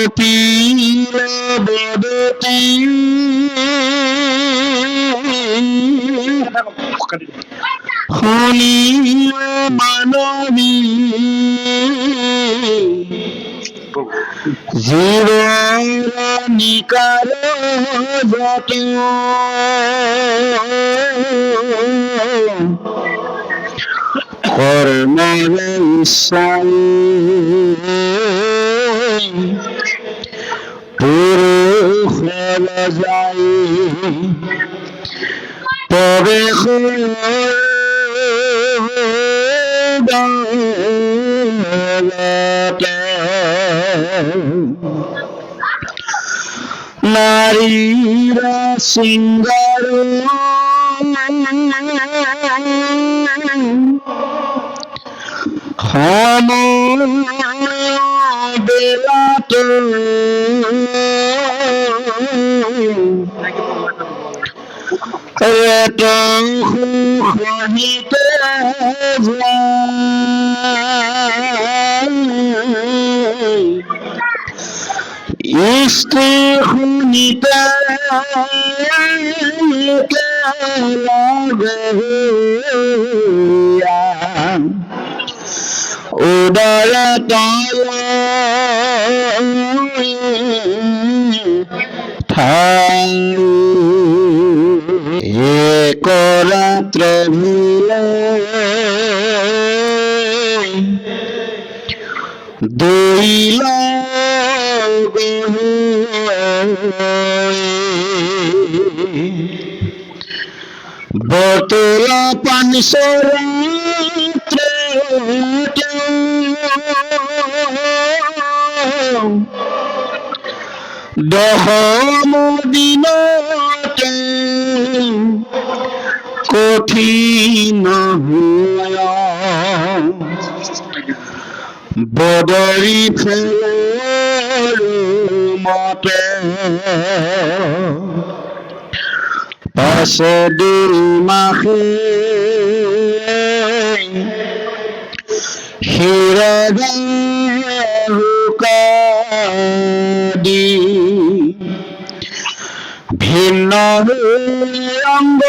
কপিল বদতি শুনিল মানবী জীবন নিকাল যত কর্মর ইচ্ছাই পুরুষ যায় তবে নারীরা সিঙ্গার হম বেলাত খনিতে স্ত্রী শুনিতে উদয় তল ঠাই এক রাত্র মিলে দইল বতলা পানসরাত্র দহম দিনতে কঠিন বদরি ফেল মতে পাছে দুই মাহে হিরদি ভিন্ন অঙ্গ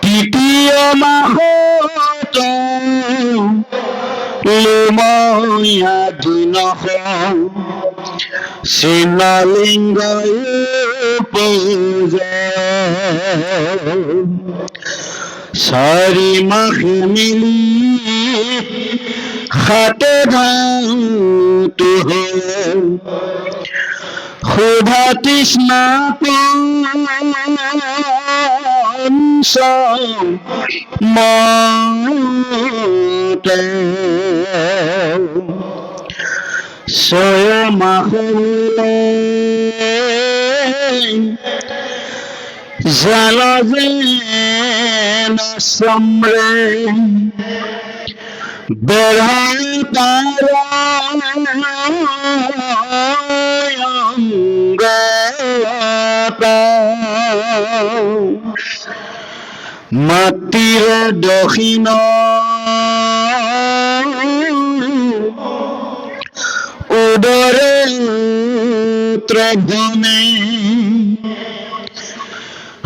তৃতীয় মাহত লোময়া দিন শিললিঙ্গ চাৰি মাহ মিলি হাতে ধানটো শুভা তৃষ্ণা মতে ছয় মাহ জালা যেন সম্ৰে বেঢ়াই মাটিৰ দক্ষিণ উদৰে ত্ৰভনে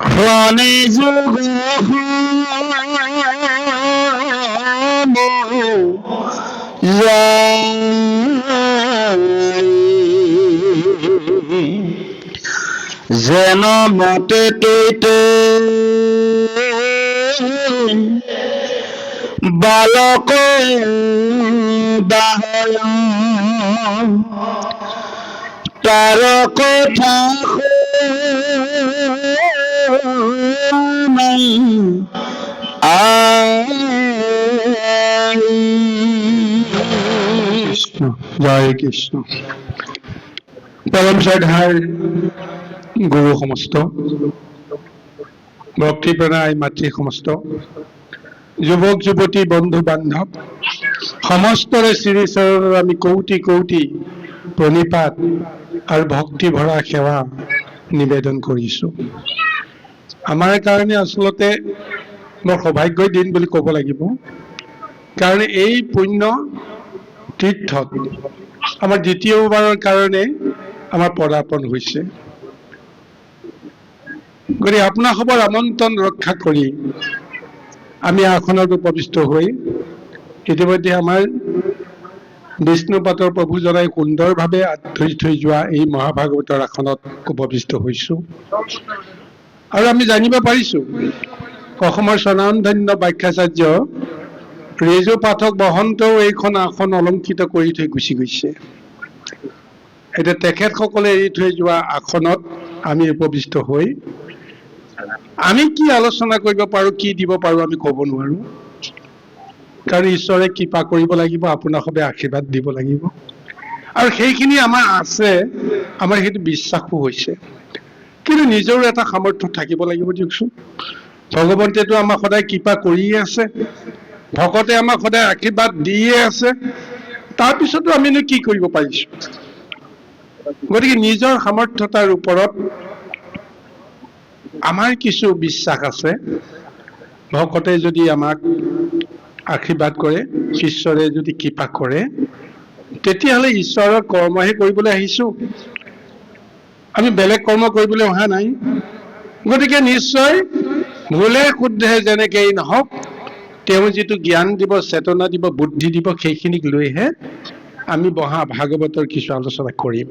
ক্ষণে যোগ যেন মতে তৈতে বালক দাহয় তাৰ কথা জয় কৃষ্ণ। পৰম শ্ৰদ্ধাৰ গুৰু সমস্ত, ভক্তিপ্ৰাণাই মাতৃ সমস্ত, যুৱক যুৱতী বন্ধু বান্ধৱ সমস্তৰে শ্ৰীচৰণত আমি কৌটি কৌটি প্ৰণিপাত আৰু ভক্তি ভৰা সেৱা নিবেদন কৰিছোঁ। আমাৰ কাৰণে আচলতে বৰ সৌভাগ্যৰ দিন বুলি ক'ব লাগিব। কাৰণ এই পুণ্য তীৰ্থত আমাৰ দ্বিতীয়বাৰৰ কাৰণে আমাৰ পদাৰ্পণ হৈছে। গতিকে আপোনাসৱৰ আমন্ত্ৰণ ৰক্ষা কৰি আমি আসনত উপবিষ্ট হৈ ইতিমধ্যে আমাৰ বিষ্ণুপাতৰ প্ৰভুজনাই সুন্দৰভাৱে ধৰি থৈ যোৱা এই মহাভাগৱতৰ আসনত উপবিষ্ট হৈছো। আৰু আমি জানিব পাৰিছো অসমৰ স্বনামধন্য ব্যাখ্যাচাৰ্য ৰেজু পাঠক বসন্তও এইখন আসন অলংকৃত কৰি থৈ গুচি গৈছে। এতিয়া তেখেতসকলে এৰি থৈ যোৱা আসনত আমি উপবিষ্ট হৈ আমি কি আলোচনা কৰিব পাৰো, কি দিব পাৰো আমি ক'ব নোৱাৰো। কাৰণ ঈশ্বৰে কৃপা কৰিব লাগিব, আপোনাসৱে আশীৰ্বাদ দিব লাগিব। আৰু সেইখিনি আমাৰ আছে, আমাৰ সেইটো বিশ্বাসো হৈছে। কিন্তু নিজৰো এটা সামৰ্থ্য থাকিব লাগিব দিয়কচোন। ভগৱন্তেতো আমাক সদায় কৃপা কৰিয়ে আছে, ভকতে আমাক সদায় আশীৰ্বাদ দিয়ে আছে, তাৰপিছতো আমিনো কি কৰিব পাৰিছো। গতিকে নিজৰ সামৰ্থ্যতাৰ ওপৰত আমাৰ কিছু বিশ্বাস আছে। ভকতে যদি আমাক আশীৰ্বাদ কৰে, ঈশ্বৰে যদি কৃপা কৰে, তেতিয়াহ'লে ঈশ্বৰৰ কৰ্মহে কৰিবলৈ আহিছো, আমি বেলেগ কৰ্ম কৰিবলৈ অহা নাই। গতিকে নিশ্চয় ভুলে শুদ্ধে যেনেকেই নহওক তেওঁ যিটো জ্ঞান দিব, চেতনা দিব, বুদ্ধি দিব, সেইখিনিক লৈহে আমি ভাগৱতৰ কিছু আলোচনা কৰিম।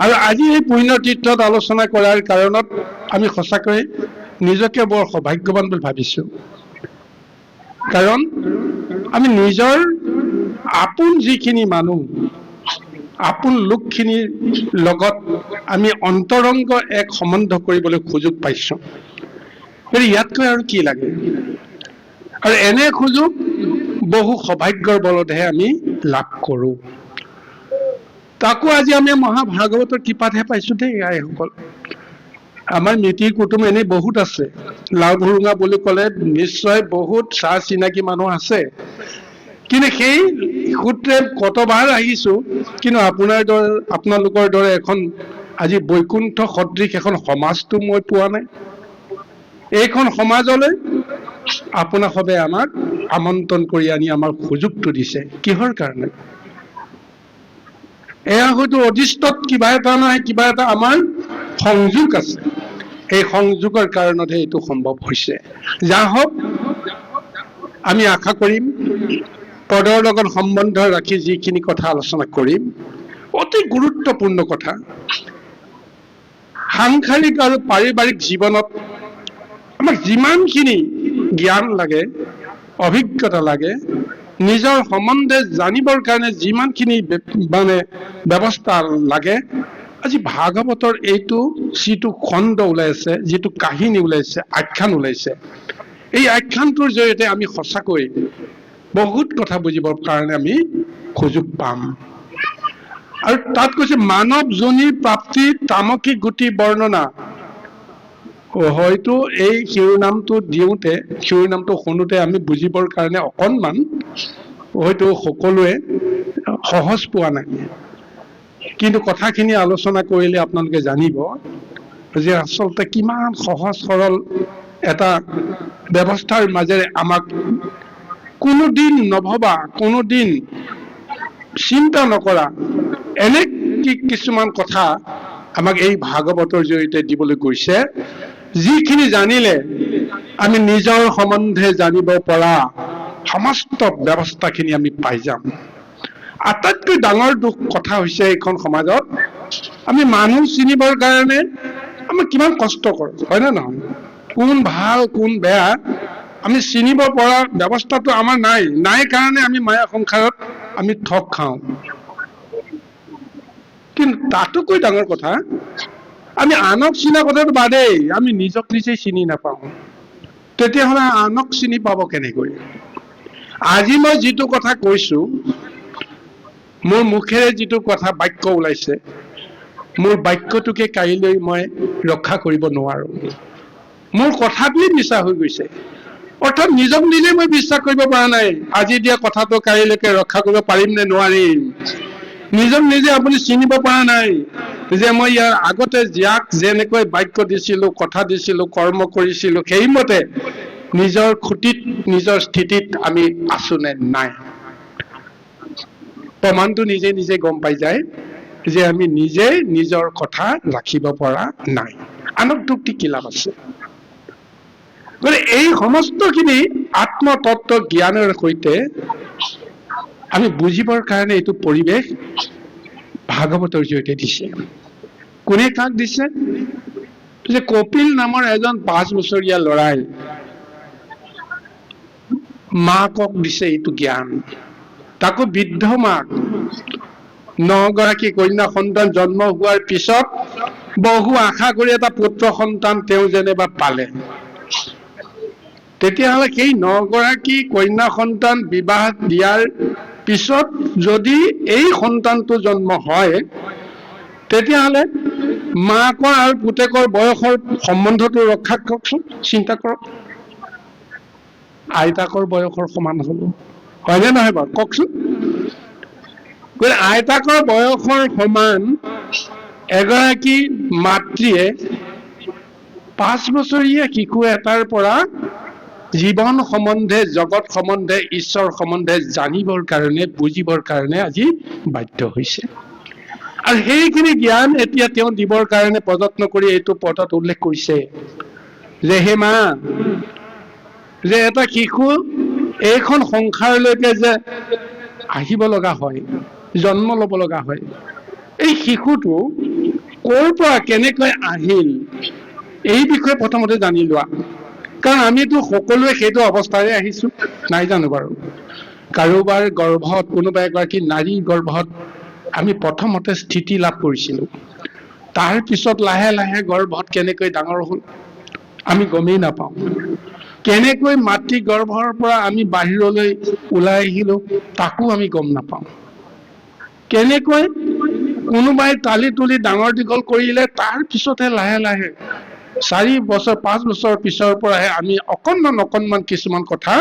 আৰু আজি এই পুণ্য তীৰ্থত আলোচনা কৰাৰ কাৰণত আমি সঁচাকৈ নিজকে বৰ সৌভাগ্যৱান বুলি ভাবিছো। কাৰণ আমি নিজৰ আপোন যিখিনি মানুহ, আপোন লোকখিনিৰ লগত আমি অন্তৰংগ এক সম্বন্ধ কৰিবলৈ সুযোগ পাইছো। গতিকে ইয়াতকৈ আৰু কি লাগে। আৰু এনে সুযোগ বহু সৌভাগ্যৰ বলতহে আমি লাভ কৰো। তাকো আজি আমি মহাভাগৱতৰ কৃপাতহে পাইছো দেই আইসকল। আমাৰ মিতিৰ কুটুম এনেই বহুত আছে। লাও ভুৰুঙা বুলি ক'লে নিশ্চয় বহুত চাহ চিনাকি মানুহ আছে, কিন্তু সেই সূত্ৰে কতবাৰ আহিছো। কিন্তু আপোনালোকৰ দৰে এখন আজি বৈকুণ্ঠ সদৃশ এখন সমাজটো মই পোৱা নাই। এইখন সমাজলৈ আপোনাসৱে আমাক আমন্ত্ৰণ কৰি আনি আমাৰ সুযোগটো দিছে। কিহৰ কাৰণে? এয়া হয়তো অদৃষ্টত কিবা এটা নহয় কিবা এটা আমাৰ সংযোগ আছে। এই সংযোগৰ কাৰণতহে এইটো সম্ভৱ হৈছে। যা হওক, আমি আশা কৰিম পদৰ লগত সম্বন্ধ ৰাখি যিখিনি কথা আলোচনা কৰিম, অতি গুৰুত্বপূৰ্ণ কথা। সাংসাৰিক আৰু পাৰিবাৰিক জীৱনত আমাক যিমানখিনি জ্ঞান লাগে, অভিজ্ঞতা লাগে, নিজৰ সম্বন্ধে জানিবৰ কাৰণে যিমানখিনি মানে ব্যৱস্থা লাগে, আজি ভাগৱতৰ এইটো যিটো খণ্ড ওলাইছে, যিটো কাহিনী ওলাইছে, আখ্যান ওলাইছে, এই আখ্যানটোৰ জৰিয়তে আমি সঁচাকৈ বহুত কথা বুজিবৰ কাৰণে আমি সুযোগ পাম। আৰু তাত কৈছে মানৱ যোনিৰ প্ৰাপ্তি তামকী গুটি বৰ্ণনা। হয়তো এই শিৰোনামটো দিওঁতে, শিৰোনামটো শুনোতে আমি বুজিবৰ কাৰণে অকণমান হয়তো সকলোৱে সহজ পোৱা নাই। কিন্তু কথাখিনি আলোচনা কৰিলে আপোনালোকে জানিব যে আচলতে কিমান সহজ সৰল এটা ব্যৱস্থাৰ মাজেৰে আমাক কোনোদিন নভবা, কোনোদিন চিন্তা নকৰা এনে কিছুমান কথা আমাক এই ভাগৱতৰ জৰিয়তে দিবলৈ গৈছে, যিখিনি জানিলে আমি নিজৰ সম্বন্ধে জানিব পৰা সমস্ত ব্যৱস্থাখিনি আমি পাই যাম। আটাইতকৈ ডাঙৰ দুখ কথা হৈছে এইখন সমাজত আমি মানুহ চিনিবৰ কাৰণে আমি কিমান কষ্ট কৰোঁ, হয় নে নহয়? কোন ভাল কোন বেয়া আমি চিনিব পৰা ব্যৱস্থাটো আমাৰ নাই কাৰণে আমি মায়া সংসাৰত আমি ঠগ খাওঁ। কিন্তু তাতোকৈ ডাঙৰ কথা, আমি আনক চিনা কথাটো বাদেই, আমি নিজক নিজেই চিনি নাপাওঁ। তেতিয়াহ'লে আনক চিনি পাব কেনেকৈ? আজি মই যিটো কথা কৈছো, মোৰ মুখেৰে যিটো কথা বাক্য ওলাইছে, মোৰ বাক্যটোকে কাইলৈ মই ৰক্ষা কৰিব নোৱাৰো। মোৰ কথাটোৱে মিছা হৈ গৈছে। অৰ্থাৎ নিজক নিজে মই বিশ্বাস কৰিব পৰা নাই। আজি দিয়া কথাটো কাইলৈকে ৰক্ষা কৰিব পাৰিম নে নোৱাৰিম। নিজক নিজে আপুনি চিনিব পৰা নাই যে মই ইয়াৰ আগতে যাক যেনেকৈ বাক্য দিছিলো, কথা দিছিলো, কৰ্ম কৰিছিলো, সেইমতে নিজৰ খুঁটিত নিজৰ স্থিতিত আমি আছো নে নাই। প্ৰমাণটো নিজে নিজে গম পাই যায় যে আমি নিজে নিজৰ কথা ৰাখিব পৰা নাই, আনক দুখ দি কি লাভ আছে। গতিকে এই সমস্তখিনি আত্মতত্ত্ব জ্ঞানৰ সৈতে আমি বুজিবৰ কাৰণে এইটো পৰিৱেশ ভাগৱতৰ জৰিয়তে দিছে। কোনে কাক দিছে? যে কপিল নামৰ এজন 5 বছৰীয়া ল'ৰাই মাকক দিছে এইটো জ্ঞান, তাকো বৃদ্ধ মাক। 9 গৰাকী কন্যা সন্তান জন্ম হোৱাৰ পিছত বহু আশা কৰি এটা পুত্ৰ সন্তান তেওঁ যেনিবা পালে। তেতিয়াহ'লে সেই 9 গৰাকী কন্যা সন্তান বিবাহ দিয়াৰ পিছত যদি এই সন্তানটো জন্ম হয়, তেতিয়াহ'লে মাকৰ আৰু পুতেকৰ বয়সৰ সম্বন্ধটো ৰক্ষা কৰকচোন, চিন্তা কৰক। আইতাকৰ বয়সৰ সমান হ'ব, হয়নে নহয় বাৰু কওকচোন? গতিকে আইতাকৰ বয়সৰ সমান এগৰাকী মাতৃয়ে 5 বছৰীয়া শিশু এটাৰ পৰা জীৱন সম্বন্ধে, জগত সম্বন্ধে, ঈশ্বৰ সম্বন্ধে জানিবৰ কাৰণে, বুজিবৰ কাৰণে আজি বাধ্য হৈছে। আৰু সেইখিনি জ্ঞান এতিয়া তেওঁ দিবৰ কাৰণে প্ৰযত্ন কৰি এইটো পদত উল্লেখ কৰিছে যে হে মা, যে এটা শিশু এইখন সংসাৰলৈকে যে আহিব লগা হয়, জন্ম ল'ব লগা হয়, এই শিশুটো ক'ৰ পৰা কেনেকৈ আহিল এই বিষয়ে প্ৰথমতে জানি লোৱা। কাৰণ আমিতো সকলোৱে সেইটো অৱস্থাৰে আহিছো, নাই জানো বাৰু? কাৰোবাৰ গৰ্ভত, কোনোবা এগৰাকী নাৰীৰ গৰ্ভত আমি প্ৰথমতে স্থিতি লাভ কৰিছিলো, তাৰ পিছত লাহে লাহে গৰ্ভত কেনেকৈ ডাঙৰ হ'ল আমি গমেই নাপাওঁ। কেনেকৈ মাতৃ গৰ্ভৰ পৰা আমি বাহিৰলৈ ওলাই আহিলো তাকো আমি গম নাপাওঁ। কেনেকৈ কোনোবাই টালি তুলি ডাঙৰ দীঘল কৰিলে, তাৰ পিছতহে লাহে লাহে 4 বছৰ 5 বছৰ পিছৰ পৰাহে আমি অকণমান কিছুমান কথা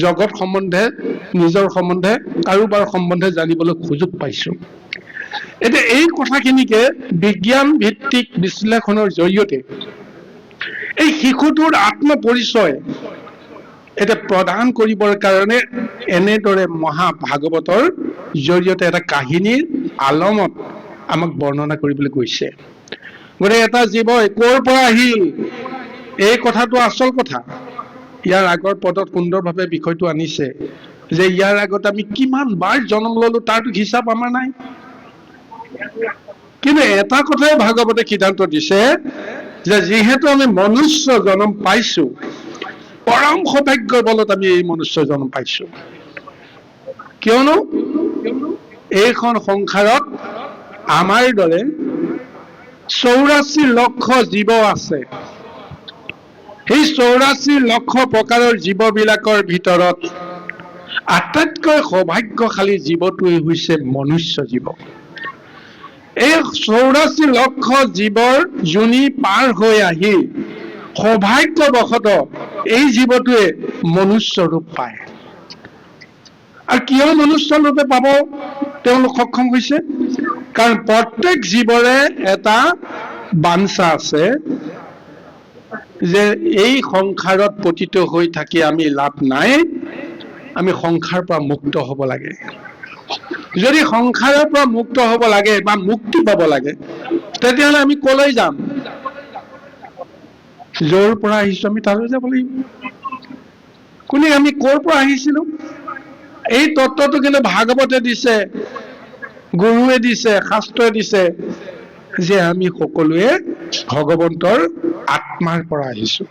জগত সম্বন্ধে, নিজৰ সম্বন্ধে, কাৰোবাৰ সম্বন্ধে জানিবলৈ সুযোগ পাইছো। এতিয়া এই কথাখিনিকে বিজ্ঞান ভিত্তিক বিশ্লেষণৰ জৰিয়তে এই শিশুটোৰ আত্মপৰিচয় এটা প্ৰদান কৰিবৰ কাৰণে এনেদৰে মহাভাগৱতৰ জৰিয়তে এটা কাহিনীৰ আলমত আমাক বৰ্ণনা কৰিবলৈ গৈছে। গতিকে এটা জীৱই ক'ৰ পৰা আহিল এই কথাটো আচল কথা। ইয়াৰ আগৰ পদত সুন্দৰভাৱে বিষয়টো আনিছে যে ইয়াৰ আগত আমি কিমান বাৰ জন্ম ললো তাৰতো হিচাপ আমাৰ নাই। কিন্তু এটা কথাই ভাগৱতে সিদ্ধান্ত দিছে যে যিহেতু আমি মনুষ্য জন্ম পাইছো, পৰম সৌভাগ্যৰ বলত আমি এই মনুষ্য জন্ম পাইছো। কিয়নো এইখন সংসাৰত আমাৰ দৰে 84 লক্ষ জীৱ আছে। সেই 84 লক্ষ প্ৰকাৰৰ জীৱবিলাকৰ ভিতৰত আটাইতকৈ সৌভাগ্যশালী জীৱটোৱেই হৈছে মনুষ্য জীৱ। এই 84 লক্ষ জীৱৰ যোনি পাৰ হৈ আহি সৌভাগ্যবশতঃ এই জীৱটোৱে মনুষ্য ৰূপ পায়। আৰু কিয় মনুষ্য ৰূপে পাব তেওঁলোক সক্ষম হৈছে? কাৰণ প্ৰত্যেক জীৱৰে এটা বাঞ্ছা আছে যে এই সংসাৰত পতিত হৈ থাকি আমি লাভ নাই, আমি সংসাৰৰ পৰা মুক্ত হ'ব লাগে। যদি সংসাৰৰ পৰা মুক্ত হ'ব লাগে বা মুক্তি পাব লাগে, তেতিয়াহ'লে আমি কলৈ যাম? য'ৰ পৰা আহিছো আমি তালৈ যাব লাগিব। কোনে আমি ক'ৰ পৰা আহিছিলো? এই তত্ত্বটো কিন্তু ভাগৱতে দিছে, গুৰুৱে দিছে, শাস্ত্ৰই দিছে যে আমি সকলোৱে ভগৱন্তৰ আত্মাৰ পৰা আহিছো।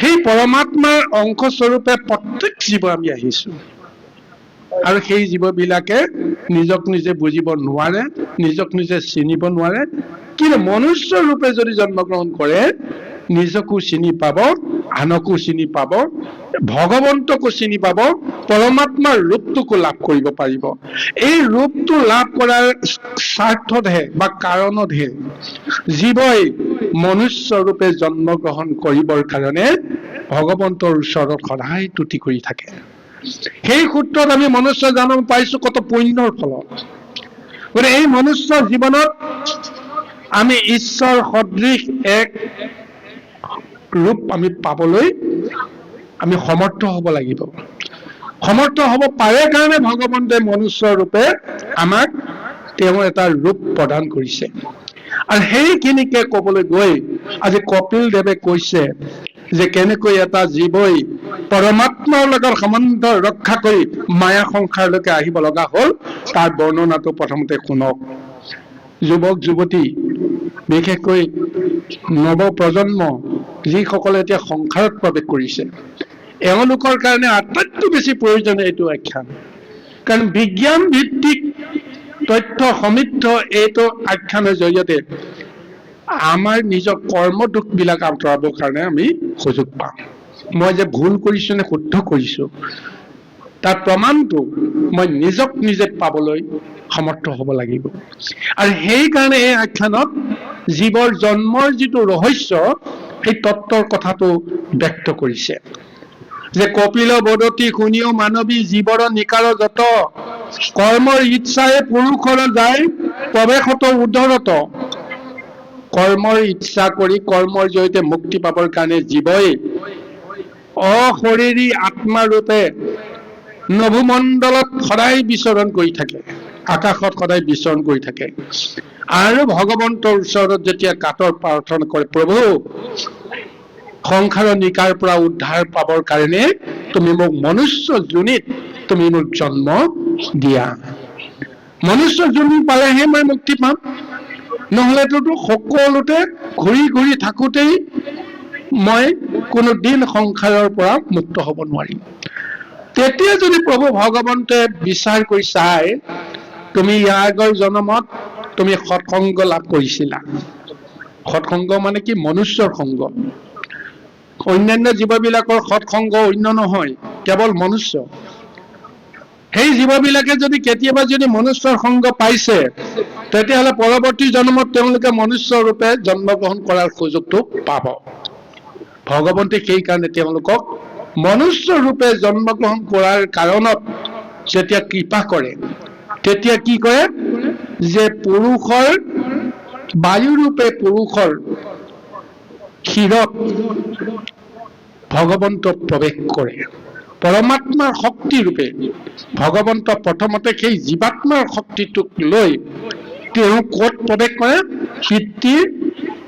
সেই পৰমাত্মাৰ অংশস্বৰূপে প্ৰত্যেক জীৱ আমি আহিছো। আৰু সেই জীৱবিলাকে নিজক নিজে বুজিব নোৱাৰে, নিজক নিজে চিনিব নোৱাৰে। কিন্তু মনুষ্য ৰূপে যদি জন্মগ্ৰহণ কৰে, নিজকো চিনি পাব, আনকো চিনি পাব, ভগৱন্তকো চিনি পাব, পৰমাত্মাৰ ৰূপটোকো লাভ কৰিব পাৰিব। এই ৰূপটো লাভ কৰাৰ স্বাৰ্থতহে বা কাৰণতহে জীৱই মনুষ্য ৰূপে জন্মগ্ৰহণ কৰিবৰ কাৰণে ভগৱন্তৰ ওচৰত সদায় তুতি কৰি থাকে। সেই সূত্ৰত আমি মনুষ্য জন্ম পাইছো কত পুণ্যৰ ফলত। গতিকে এই মনুষ্য জীৱনত আমি ঈশ্বৰ সদৃশ এক ৰূপ আমি পাবলৈ আমি সমৰ্থ হ'ব লাগিব। সমৰ্থ হ'ব পাৰে কাৰণে ভগৱন্তে মনুষ্য ৰূপে আমাক তেওঁ এটা ৰূপ প্ৰদান কৰিছে। আৰু সেইখিনিকে ক'বলৈ গৈ আজি কপিল দেৱে কৈছে যে কেনেকৈ এটা জীৱই পৰমাত্মাৰ লগত সম্বন্ধ ৰক্ষা কৰি মায়া সংসাৰলৈকে আহিব লগা হ'ল, তাৰ বৰ্ণনাটো প্ৰথমতে শুনক। যুৱক যুৱতী, বিশেষকৈ নৱ প্ৰজন্ম যিসকলে এতিয়া সংসাৰত প্ৰৱেশ কৰিছে, এওঁলোকৰ কাৰণে আটাইতকৈ বেছি প্ৰয়োজনীয় এইটো আখ্যান। কাৰণ বিজ্ঞান ভিত্তিক তথ্য সমৃদ্ধ এইটো আখ্যানৰ জৰিয়তে আমাৰ নিজৰ কৰ্ম দুখবিলাক আঁতৰাবৰ কাৰণে আমি সুযোগ পাম। মই যে ভুল কৰিছো নে শুদ্ধ কৰিছো, তাৰ প্ৰমাণটো মই নিজক নিজে পাবলৈ সমৰ্থ হ'ব লাগিব। আৰু সেইকাৰণে এই আখ্যানত জীৱৰ জন্মৰ যিটো ৰহস্য, সেই তত্ত্বৰ কথাটো ব্যক্ত কৰিছে যে কপিল বদতি শুনিও মানৱী জীৱৰ নিকাৰ যত, কৰ্মৰ ইচ্ছাই পুৰুষৰ যায় প্ৰৱেশত উদ্ধৰত। কৰ্মৰ ইচ্ছা কৰি কৰ্মৰ জৰিয়তে মুক্তি পাবৰ কাৰণে জীৱই অশৰীৰী আত্মাৰূপে নভুমণ্ডলত সদায় বিচৰণ কৰি থাকে, আকাশত সদায় বিচৰণ কৰি থাকে। আৰু ভগৱন্তৰ ওচৰত যেতিয়া কাতৰ প্ৰাৰ্থনা কৰে, প্ৰভু সংসাৰৰ নিকাৰ পৰা উদ্ধাৰ পাবৰ কাৰণে তুমি মোক মনুষ্য যোনিত তুমি মোক জন্ম দিয়া। মনুষ্য যোনি পালেহে মই মুক্তি পাম, নহ'লেতো সকলোতে ঘূৰি ঘূৰি থাকোঁতেই মই কোনো দিন সংসাৰৰ পৰা মুক্ত হ'ব নোৱাৰিম। তেতিয়া যদি প্ৰভু ভগৱন্তে বিচাৰ কৰি চাই, তুমি ইয়াৰ আগৰ জন্মত তুমি সৎসংগ লাভ কৰিছিলা। সৎসংগ মানে কি? মনুষ্যৰ সংগ। অন্যান্য জীৱবিলাকৰ সৎসংগ অন্য নহয়, কেৱল মনুষ্য। সেই জীৱবিলাকে যদি কেতিয়াবা যদি মনুষ্যৰ সংগ পাইছে, তেতিয়াহ'লে পৰৱৰ্তী জন্মত তেওঁলোকে মনুষ্য ৰূপে জন্মগ্ৰহণ কৰাৰ সুযোগটো পাব। ভগৱন্তে সেইকাৰণে তেওঁলোকক মনুষ্য ৰূপে জন্মগ্ৰহণ কৰাৰ কাৰণত যেতিয়া কৃপা কৰে, তেতিয়া কি কৰে যে পুৰুষৰ বায়ুৰূপে পুৰুষৰ ক্ষীৰত ভগৱন্ত প্ৰৱেশ কৰে। পৰমাত্মাৰ শক্তিৰূপে ভগৱন্ত প্ৰথমতে সেই জীৱাত্মাৰ শক্তিটোক লৈ তেওঁ ক'ত প্ৰৱেশ কৰে? পিতৃৰ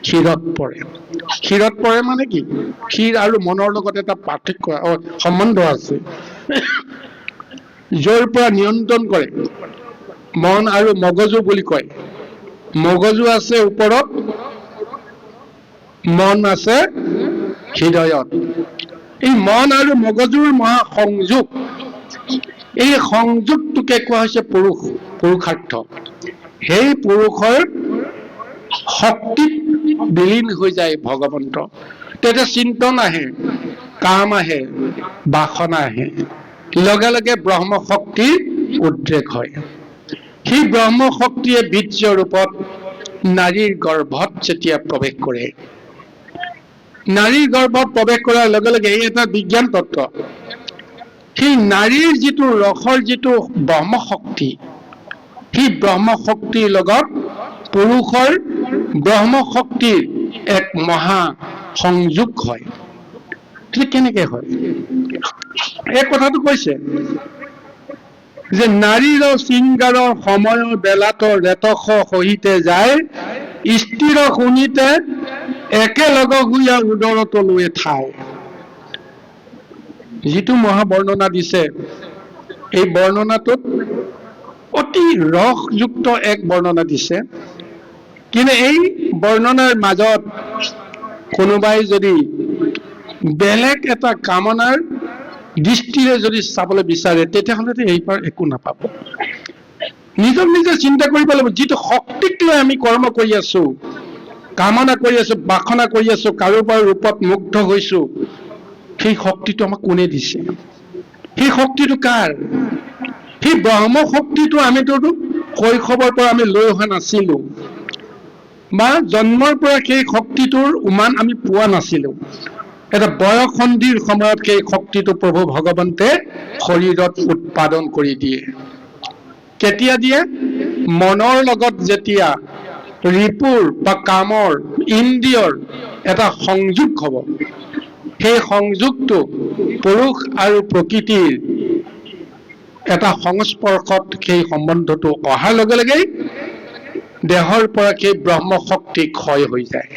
ক্ষীৰত পৰে। ক্ষীৰত পৰে মানে কি? ক্ষীৰ আৰু মনৰ লগত এটা পাৰ্থক্য সম্বন্ধ আছে, য'ৰ পৰা নিয়ন্ত্ৰণ কৰে। মন আৰু মগজু বুলি কয়। মগজু আছে ওপৰত, মন আছে হৃদয়ত। এই মন আৰু মগজুৰ মহা সংযোগ, এই সংযোগটোকে কোৱা হৈছে পুৰুষাৰ্থ। সেই পুৰুষৰ শক্তিত বিলীন হৈ যায় ভগৱন্ত। তেতিয়া চিন্তন আহে, কাম আহে, বাসনা আহে, লগে লগে ব্ৰহ্ম শক্তিৰ উদ্ৰেক হয়। সেই ব্ৰহ্ম শক্তিয়ে বীৰ্য ৰূপত নাৰীৰ গৰ্ভত যেতিয়া প্ৰৱেশ কৰে, নাৰীৰ গৰ্ভত প্ৰৱেশ কৰাৰ লগে লগে এই এটা বিজ্ঞান তত্ত্ব, সেই নাৰীৰ যিটো ৰসৰ যিটো ব্ৰহ্ম শক্তি, সেই ব্ৰহ্ম শক্তিৰ লগত পুৰুষৰ ব্ৰহ্ম শক্তিৰ এক মহা সংযোগ হয়। কেনেকে হয় এই কথাটো কৈছে যে নাৰীৰ শৃংগাৰৰ সময় বেলাত ৰেতস সহিতে যায়, স্থিৰ শুনিতে একেলগ শুয়া উদৰত লৈ ঠাই। যিটো মহাবৰ্ণনা দিছে, এই বৰ্ণনাটোত অতি ৰসযুক্ত এক বৰ্ণনা দিছে। কিন্তু এই বৰ্ণনাৰ মাজত কোনোবাই যদি বেলেগ এটা কামনাৰ দৃষ্টিৰে যদি চাবলৈ বিচাৰে, তেতিয়াহ'লে এইবাৰ একো নাপাব। নিজক নিজে চিন্তা কৰিব লাগিব। যিটো শক্তিক লৈ আমি কৰ্ম কৰি আছো, কামনা কৰি আছো, বাসনা কৰি আছো, কাৰোবাৰ ৰূপত মুগ্ধ হৈছো, সেই শক্তিটো আমাক কোনে দিছে? সেই শক্তিটো কাৰ? সেই ব্ৰহ্ম শক্তিটো আমিতো শৈশৱৰ পৰা আমি লৈ অহা নাছিলো, বা জন্মৰ পৰা সেই শক্তিটোৰ উমান আমি পোৱা নাছিলো। এটা বয়স সন্ধিৰ সময়ত সেই শক্তিটো প্ৰভু ভগৱন্তে শৰীৰত উৎপাদন কৰি দিয়ে। কেতিয়া দিয়ে? মনৰ লগত যেতিয়া ৰিপুৰ বা কামৰ ইন্দ্ৰিয়ৰ এটা সংযোগ হ'ব, সেই সংযোগটো পুৰুষ আৰু প্ৰকৃতিৰ এটা সংস্পৰ্শত সেই সম্বন্ধটো অহাৰ লগে লগেই দেহৰ পৰা সেই ব্ৰহ্মশক্তি ক্ষয় হৈ যায়।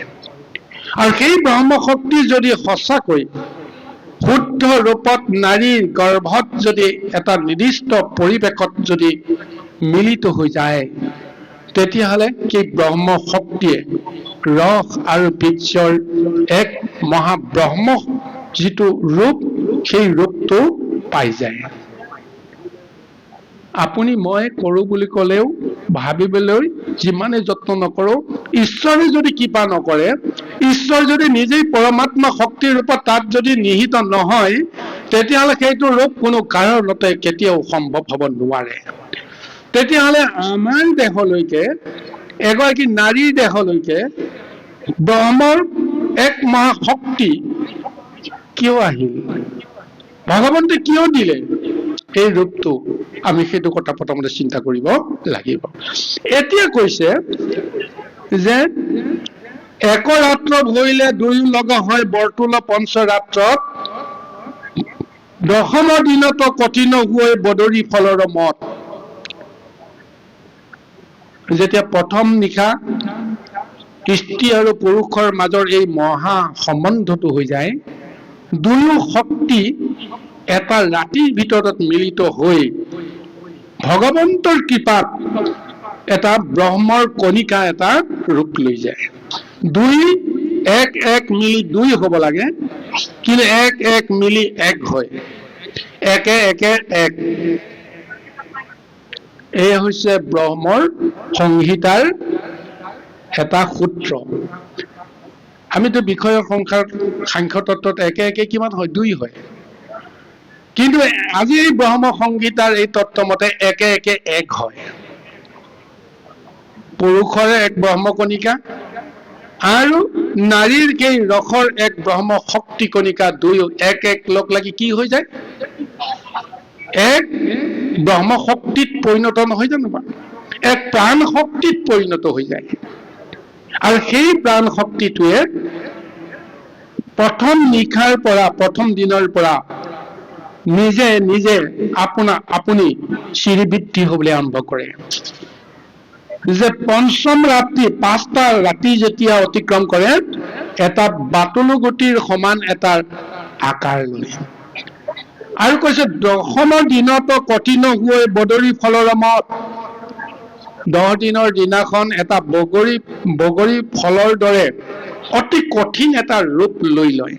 আৰু সেই ব্ৰহ্মশক্তি যদি সঁচাকৈ শুদ্ধ ৰূপত নাৰীৰ গৰ্ভত যদি এটা নিৰ্দিষ্ট পৰিৱেশত যদি মিলিত হৈ যায়, তেতিয়াহ'লে সেই ব্ৰহ্মশক্তিয়ে ৰস আৰু বীৰ্যৰ এক মহাব্ৰহ্ম যিটো ৰূপ, সেই ৰূপটো পাই যায়। আপুনি মই কৰোঁ বুলি ক'লেও ভাবিবলৈ যিমানে যত্ন নকৰোঁ, ঈশ্বৰে যদি কৃপা নকৰে, ঈশ্বৰ যদি নিজেই পৰমাত্মা শক্তিৰ ৰূপত তাত যদি নিহিত নহয়, তেতিয়াহ'লে সেইটো ৰূপ কোনো কাৰণতে কেতিয়াও সম্ভৱ হ'ব নোৱাৰে। তেতিয়াহ'লে আমাৰ দেহলৈকে, এগৰাকী নাৰীৰ দেহলৈকে ব্ৰহ্মৰ এক মহাশক্তি কিয় আহিল? ভগৱন্তে কিয় দিলে এই ৰূপটো? আমি সেইটো কথা প্ৰথমতে চিন্তা কৰিব লাগিব। এতিয়া কৈছে যে এক ৰাত্ৰ ভৰিলে দুয়ো লগ হয় বৰতোল পঞ্চৰাত্ৰত, দশমৰ দিনত কঠিন হৈ বদৰি ফলৰ মত। যেতিয়া প্ৰথম নিশা স্ত্ৰী আৰু পুৰুষৰ মাজৰ এই মহা সম্বন্ধটো হৈ যায়, দুয়ো শক্তি এটা ৰাতিৰ ভিতৰত মিলিত হৈ ভগৱন্তৰ কৃপাত এটা ব্ৰহ্মৰ কণিকা এটা ৰূপ লৈ যায়। দুই এক এক মিলি দুই হ'ব লাগে, কিন্তু এক এক মিলি এক হয়। একে একে এক। এই হৈছে ব্ৰহ্মৰ সংহিতাৰ এটা সূত্ৰ। আমিতো বিষয় সাংখ্য তত্ত্বত একে একে কিমান হয়? দুই হয়। কিন্তু আজি এই ব্ৰহ্ম সংহিতাৰ এই তত্ত্বমতে একে একে এক হয়। পুৰুষৰে এক ব্ৰহ্মকণিকা আৰু নাৰীৰ সেই ৰসৰ এক ব্ৰহ্ম শক্তি কণিকা, দুয়ো এক এক লগ লাগি কি হৈ যায়? এক ব্ৰহ্ম শক্তিত পৰিণত নহয় জানো? এক প্ৰাণ শক্তিত পৰিণত হৈ যায়। আৰু সেই প্ৰাণ শক্তিটোৱে প্ৰথম নিশাৰ পৰা, প্ৰথম দিনৰ পৰা নিজে নিজে আপুনি চিৰিবৃদ্ধি হ'বলৈ আৰম্ভ কৰে। যে পঞ্চম ৰাতি, 5টা ৰাতি যেতিয়া অতিক্ৰম কৰে, এটা বাটলু গুটিৰ সমান এটা আকাৰ লয়। আৰু কৈছে দশমৰ দিনত কঠিন হৈ বদৰি ফলৰ মত। 10 দিনৰ দিনাখন এটা বগৰী ফলৰ দৰে অতি কঠিন এটা ৰূপ লৈ লয়।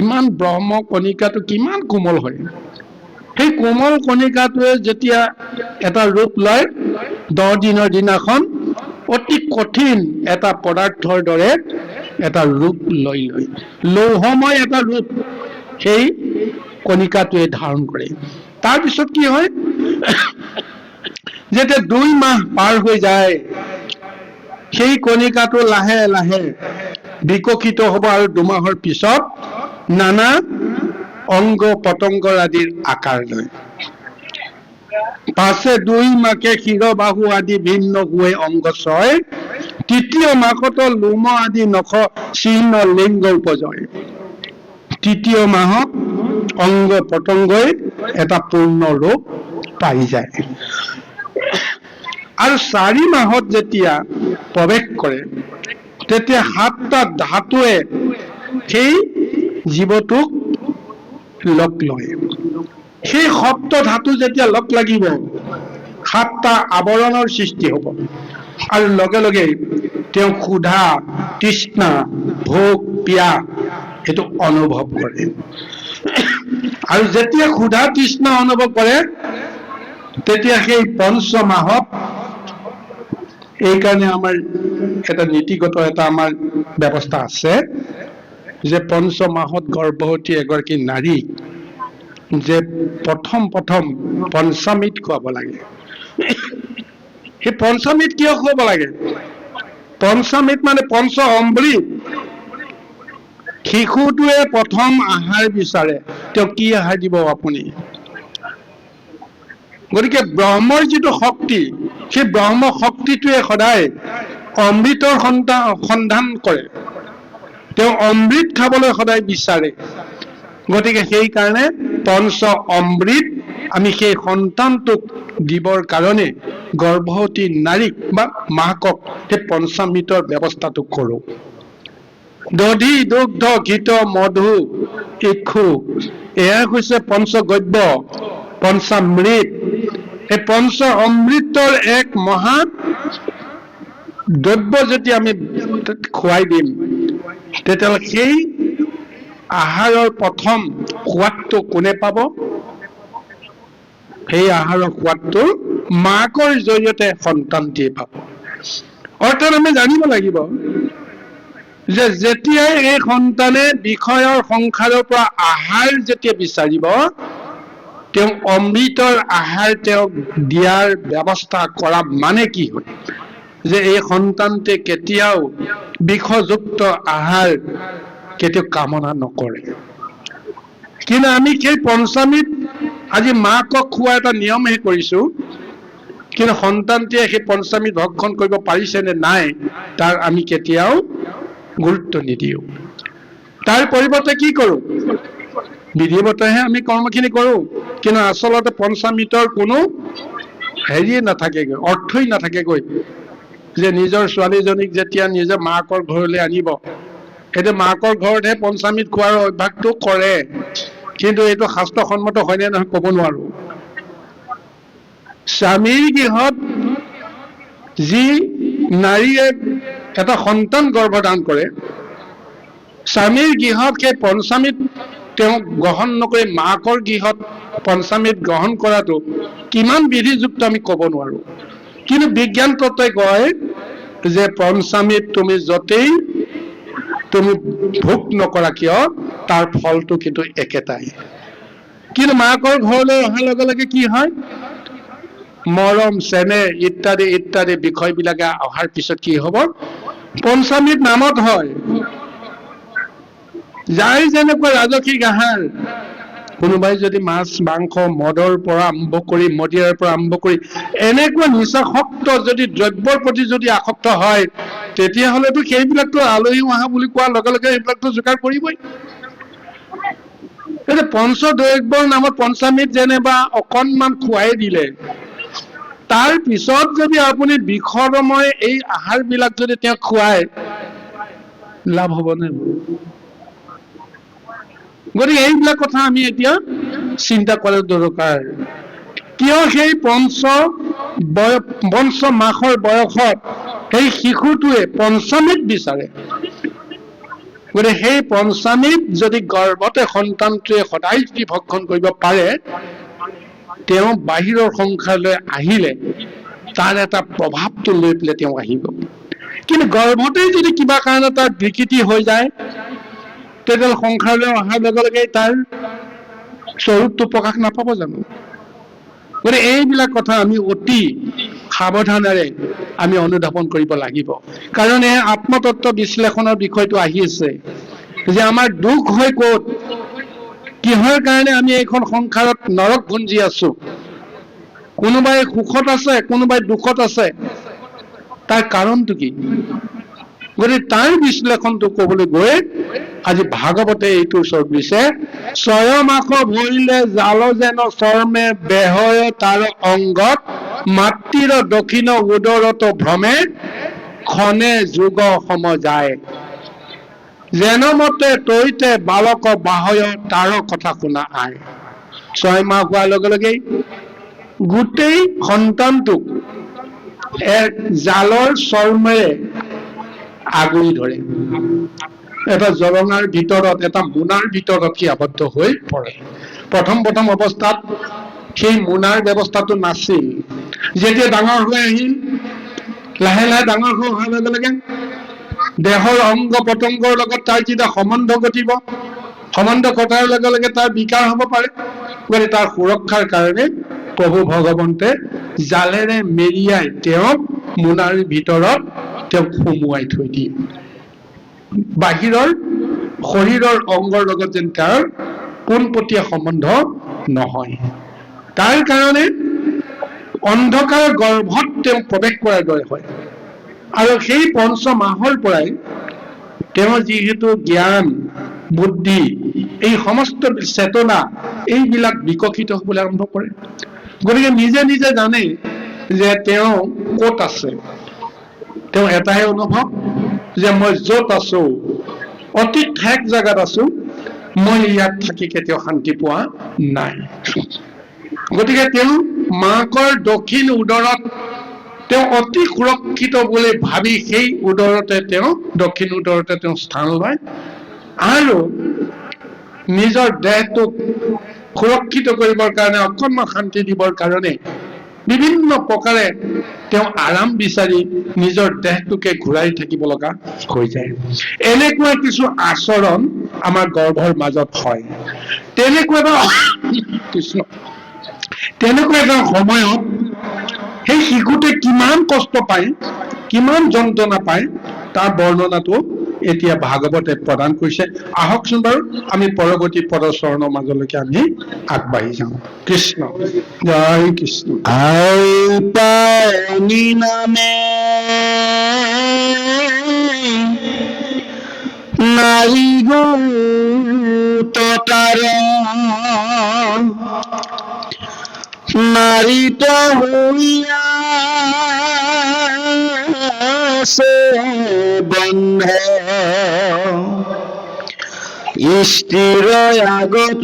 ইমান ব্ৰহ্ম কণিকাটো কিমান কোমল হয়। সেই কোমল কণিকাটোৱে যেতিয়া এটা ৰূপ লয়, 10 দিনৰ দিনাখন অতি কঠিন এটা পদাৰ্থৰ দৰে এটা ৰূপ লৈ লয়। লৌহময় এটা ৰূপ সেই কণিকাটোৱে ধাৰণ কৰে। তাৰপিছত কি হয়? যেতিয়া 2 মাহ পাৰ হৈ যায়, সেই কণিকাটো লাহে লাহে বিকশিত হ'ব আৰু 2 মাহৰ পিছত নানা অংগ পতংগৰ আদিৰ আকাৰ লয়। পাছে 2 মাকে শিৰ বাহু আদি ভিন্ন হৈ অংগ ছয়, 3য় মাহত লোম আদি নখ চিহ্ন লিংগ উপজয়। 3য় মাহত অংগ পতংগই এটা পূৰ্ণ ৰূপ পাই যায়। আৰু 4 মাহত যেতিয়া প্ৰৱেশ কৰে, তেতিয়া 7টা ধাতুৱে সেই জীৱটোক লগ লয়। সেই 7 ধাতু যেতিয়া লগ লাগিব, 7টা আৱৰণৰ সৃষ্টি হ'ব। আৰু লগে লগে তেওঁ ক্ষুধা, তৃষ্ণা, ভোক, পিয়াহ সেইটো অনুভৱ কৰে। আৰু যেতিয়া ক্ষুধা তৃষ্ণা অনুভৱ কৰে, তেতিয়া সেই 5 মাহত, এইকাৰণে আমাৰ এটা নীতিগত এটা আমাৰ ব্যৱস্থা আছে যে 5 মাহত গৰ্ভৱতী এগৰাকী নাৰীক যে প্ৰথম পঞ্চামৃত খুৱাব লাগে। সেই পঞ্চামৃত কিয় খুৱাব লাগে? পঞ্চামৃত মানে পঞ্চ অমৃত। শিশুটোৱে প্ৰথম আহাৰ বিচাৰে, তেওঁ কি আহাৰ দিব আপুনি? গতিকে ব্ৰহ্মৰ যিটো শক্তি, সেই ব্ৰহ্ম শক্তিটোৱে সদায় অমৃতৰ সন্ধান কৰে। তেওঁ অমৃত খাবলৈ সদায় বিচাৰে। গতিকে সেইকাৰণে পঞ্চ অমৃত আমি সেই সন্তানটোক দিবৰ কাৰণে গৰ্ভৱতী নাৰীক বা মাকক সেই পঞ্চামৃতৰ ব্যৱস্থাটো কৰোঁ। দধি দুগ্ধ ঘৃত মধু ইক্ষু, এয়া হৈছে পঞ্চগব্য, পঞ্চামৃত। এই পঞ্চ অমৃতৰ এক মহা দ্ৰব্য যদি আমি খুৱাই দিম, তেতিয়াহ'লে সেই আহাৰৰ প্ৰথম সোৱাদটো কোনে পাব? সেই আহাৰৰ সোৱাদটো মাকৰ জৰিয়তে সন্তানটিয়ে পাব। অৰ্থাৎ আমি জানিব লাগিব যে যেতিয়াই এই সন্তানে বিষয়ৰ সংসাৰৰ পৰা আহাৰ যেতিয়া বিচাৰিব, তেওঁ অমৃতৰ আহাৰ তেওঁক দিয়াৰ ব্যৱস্থা কৰা মানে কি হয়? যে এই সন্তানটোৱে কেতিয়াও বিষযুক্ত আহাৰ কেতিয়াও কামনা নকৰে। কিন্তু আমি সেই পঞ্চামৃত আজি মাকক খোৱা এটা নিয়মহে কৰিছো, কিন্তু সন্তানটিয়ে সেই পঞ্চামৃত ভক্ষণ কৰিব পাৰিছে নে নাই তাৰ আমি কেতিয়াও গুৰুত্ব নিদিওঁ। তাৰ পৰিৱৰ্তে কি কৰো? বিধিমতেহে আমি কৰ্মখিনি কৰো, কিন্তু আচলতে পঞ্চামৃতৰ কোনো হেৰিয়ে নাথাকেগৈ, অৰ্থই নাথাকেগৈ। যে নিজৰ ছোৱালীজনীক যেতিয়া নিজৰ মাকৰ ঘৰলৈ আনিব, সেইটো মাকৰ ঘৰতহে পঞ্চামৃত খোৱাৰ অভ্যাসটো কৰে, কিন্তু এইটো শাস্ত্ৰসন্মত হয়নে নহয় ক'ব নোৱাৰো। স্বামীৰ গৃহত যি নাৰীয়ে এটা সন্তান গৰ্ভধাৰণ কৰে, স্বামীৰ গৃহত সেই পঞ্চামৃত তেওঁ গ্ৰহণ নকৰি মাকৰ গৃহত পঞ্চামৃত গ্ৰহণ কৰাটো কিমান বিধিযুক্ত আমি ক'ব নোৱাৰো। কিন্তু বিজ্ঞান তত্ত্বই কয় যে পঞ্চামৃত তুমি য'তেই তুমি ভোগ নকৰা কিয় তাৰ ফলটো কিন্তু একেটাই। কিন্তু মাকৰ ঘৰলৈ অহাৰ লগে লগে কি হয়? মৰম চেনেহ ইত্যাদি ইত্যাদি বিষয়বিলাকে অহাৰ পিছত কি হ'ব? পঞ্চামৃত নামত হয়। যাৰ যেনেকুৱা ৰাজসিক আহাৰ, কোনোবাই যদি মাছ মাংস মদৰ পৰা আৰম্ভ কৰি মদিৰাৰ পৰা আৰম্ভ কৰি এনেকুৱা নিচাসক্ত যদি দ্ৰব্যৰ প্ৰতি যদি আসক্ত হয়, তেতিয়াহ'লেতো সেইবিলাকতো আলহী অহা বুলি কোৱাৰ লগে লগে সেইবিলাকতো যোগাৰ কৰিবই। এতিয়া পঞ্চদ্ৰব্যৰ নামত পঞ্চামৃত যেনিবা অকণমান খুৱাই দিলে, তাৰ পিছত যদি আপুনি বিষৰময় এই আহাৰবিলাক যদি তেওঁক খুৱায়, লাভ হ'বনে? গতিকে এইবিলাক কথা আমি এতিয়া চিন্তা কৰাৰ দৰকাৰ। কিয় সেই পঞ্চ মাহৰ বয়সত সেই শিশুটোৱে পঞ্চামৃত বিচাৰে? গতিকে সেই পঞ্চামৃত যদি গৰ্ভতে সন্তানটোৱে সদায় যদি ভক্ষণ কৰিব পাৰে, তেওঁ বাহিৰৰ সংসাৰলৈ আহিলে তাৰ এটা প্ৰভাৱটো লৈ পেলাই তেওঁ আহিব। কিন্তু গৰ্ভতেই যদি কিবা কাৰণে তাৰ বিকৃতি হৈ যায়, তেতিয়াহ'লে সংসাৰলৈ অহাৰ লগে লগে তাৰ স্বৰূপটো প্ৰকাশ নাপাব জানো? গতিকে এইবিলাক কথা আমি অতি সাৱধানেৰে আমি অনুধাৱন কৰিব লাগিব। কাৰণ এই আত্মতত্ত্ব বিশ্লেষণৰ বিষয়টো আহি আছে যে আমাৰ দুখ হয় ক'ত, কিহৰ কাৰণে আমি এইখন সংসাৰত নৰক গুঞ্জি আছো। কোনোবাই সুখত আছে, কোনোবাই দুখত আছে, তাৰ কাৰণটো কি? গতিকে তাৰ বিশ্লেষণটো ক'বলৈ গৈ আজি ভাগৱতে এইটো ওচৰত দিছে, স্বয়মাক ভৰিলে জাল যেন চৰ্মে বেহয় তাৰ অংগত, মাতৃৰ দক্ষিণ উদৰত ভ্ৰমে খনে যুগ সম যায়। যেন মতে তৈতে বালক বাহয় তাৰ কথা শুনা আয়। 6 মাহ হোৱাৰ লগে লগেই গোটেই সন্তানটোক এক জালৰ চৰ্মেৰে আগুৰি ধৰে, এটা জলঙাৰ ভিতৰত, এটা মোনাৰ ভিতৰত সি আবদ্ধ হৈ পৰে। প্ৰথম অৱস্থাত সেই মোনাৰ ব্যৱস্থাটো নাছিল। যেতিয়া ডাঙৰ হৈ আহিল, লাহে লাহে ডাঙৰ হৈ অহাৰ লগে লগে দেহৰ অংগ পতংগৰ লগত তাৰ যেতিয়া সম্বন্ধ ঘটিব, সম্বন্ধ ঘটাৰ লগে লগে তাৰ বিকাৰ হ'ব পাৰে। গতিকে তাৰ সুৰক্ষাৰ কাৰণে প্ৰভু ভগৱন্তে জালেৰে মেৰিয়াই তেওঁক মোনাৰ ভিতৰত তেওঁক সুমুৱাই থৈ দিয়ে। বাহিৰৰ শৰীৰৰ অংগৰ লগত যেন তাৰ পোনপটীয়া সম্বন্ধ নহয়। তাৰ কাৰণে অন্ধকাৰ গৰ্ভত তেওঁ প্ৰৱেশ কৰাৰ দৰে হয়। আৰু সেই 5 মাহৰ পৰাই তেওঁৰ যিহেতু জ্ঞান বুদ্ধি এই সমস্ত চেতনা এইবিলাক বিকশিত হবলৈ আৰম্ভ কৰে। গতিকে নিজে নিজে জানে যে তেওঁ ক'ত আছে। তেওঁ এটাহে অনুভৱ যে মই য'ত আছো অতি ঠেক জেগাত আছো, মই ইয়াত থাকি কেতিয়াও শান্তি পোৱা নাই। গতিকে তেওঁ মাকৰ দক্ষিণ উদৰত তেওঁ অতি সুৰক্ষিত বুলি ভাবি সেই উদৰতে তেওঁ দক্ষিণ উদৰতে তেওঁ স্থান লয় আৰু নিজৰ দেহটোক সুৰক্ষিত কৰিবৰ কাৰণে অকণমান শান্তি দিবৰ কাৰণে বিভিন্ন প্ৰকাৰে তেওঁ আৰাম বিচাৰি নিজৰ দেহটোকে ঘূৰাই থাকিব লগা হৈ যায়। এনেকুৱা কিছু আচৰণ আমাৰ গৰ্ভৰ মাজত হয়। তেনেকুৱা এটা সময়ত সেই শিশুতে কিমান কষ্ট পায়, কিমান যন্ত্ৰণা পায়, তাৰ বৰ্ণনাটো এতিয়া ভাগৱতে প্ৰদান কৰিছে। আহকচোন বাৰু আমি পৰৱৰ্তী পদচৰণৰ মাজলৈকে আমি আগবাঢ়ি যাওঁ। কৃষ্ণ জয় কৃষ্ণ। আই পায়নি নামে নারী গোতার নারীত হইয়া সে বন্ধে স্থির আগত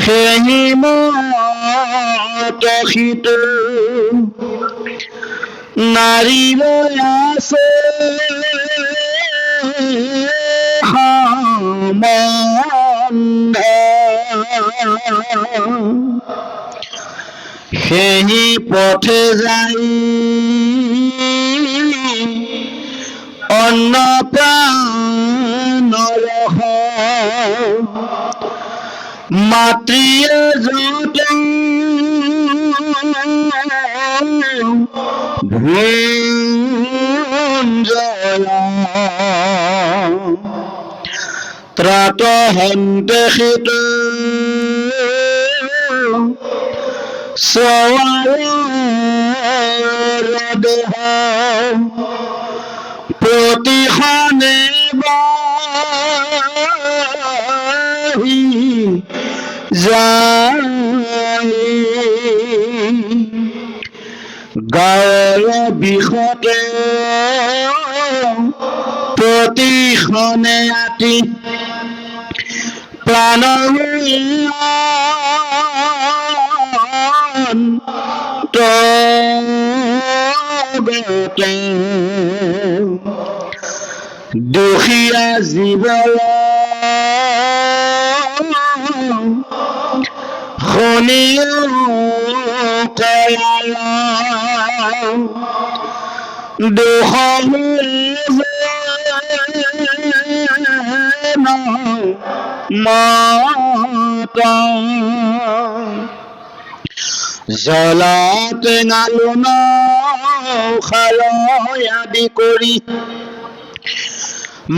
সেই মত নারীর আছে সম্বন্ধে সেই পথে যাই অন্য প্রাণর মাতৃয়ে যত ত্রাত হন্তে শীত দেহ প্ৰতিখনে বাহি যায় গাঁৱৰ বিষতে প্ৰতিখনে আতি প্ৰাণৰ তগতে দুখীয়া জীৱল শনি দুখ মাতা জ্বলা টেঙা লোণ খালৈ আদি কৰি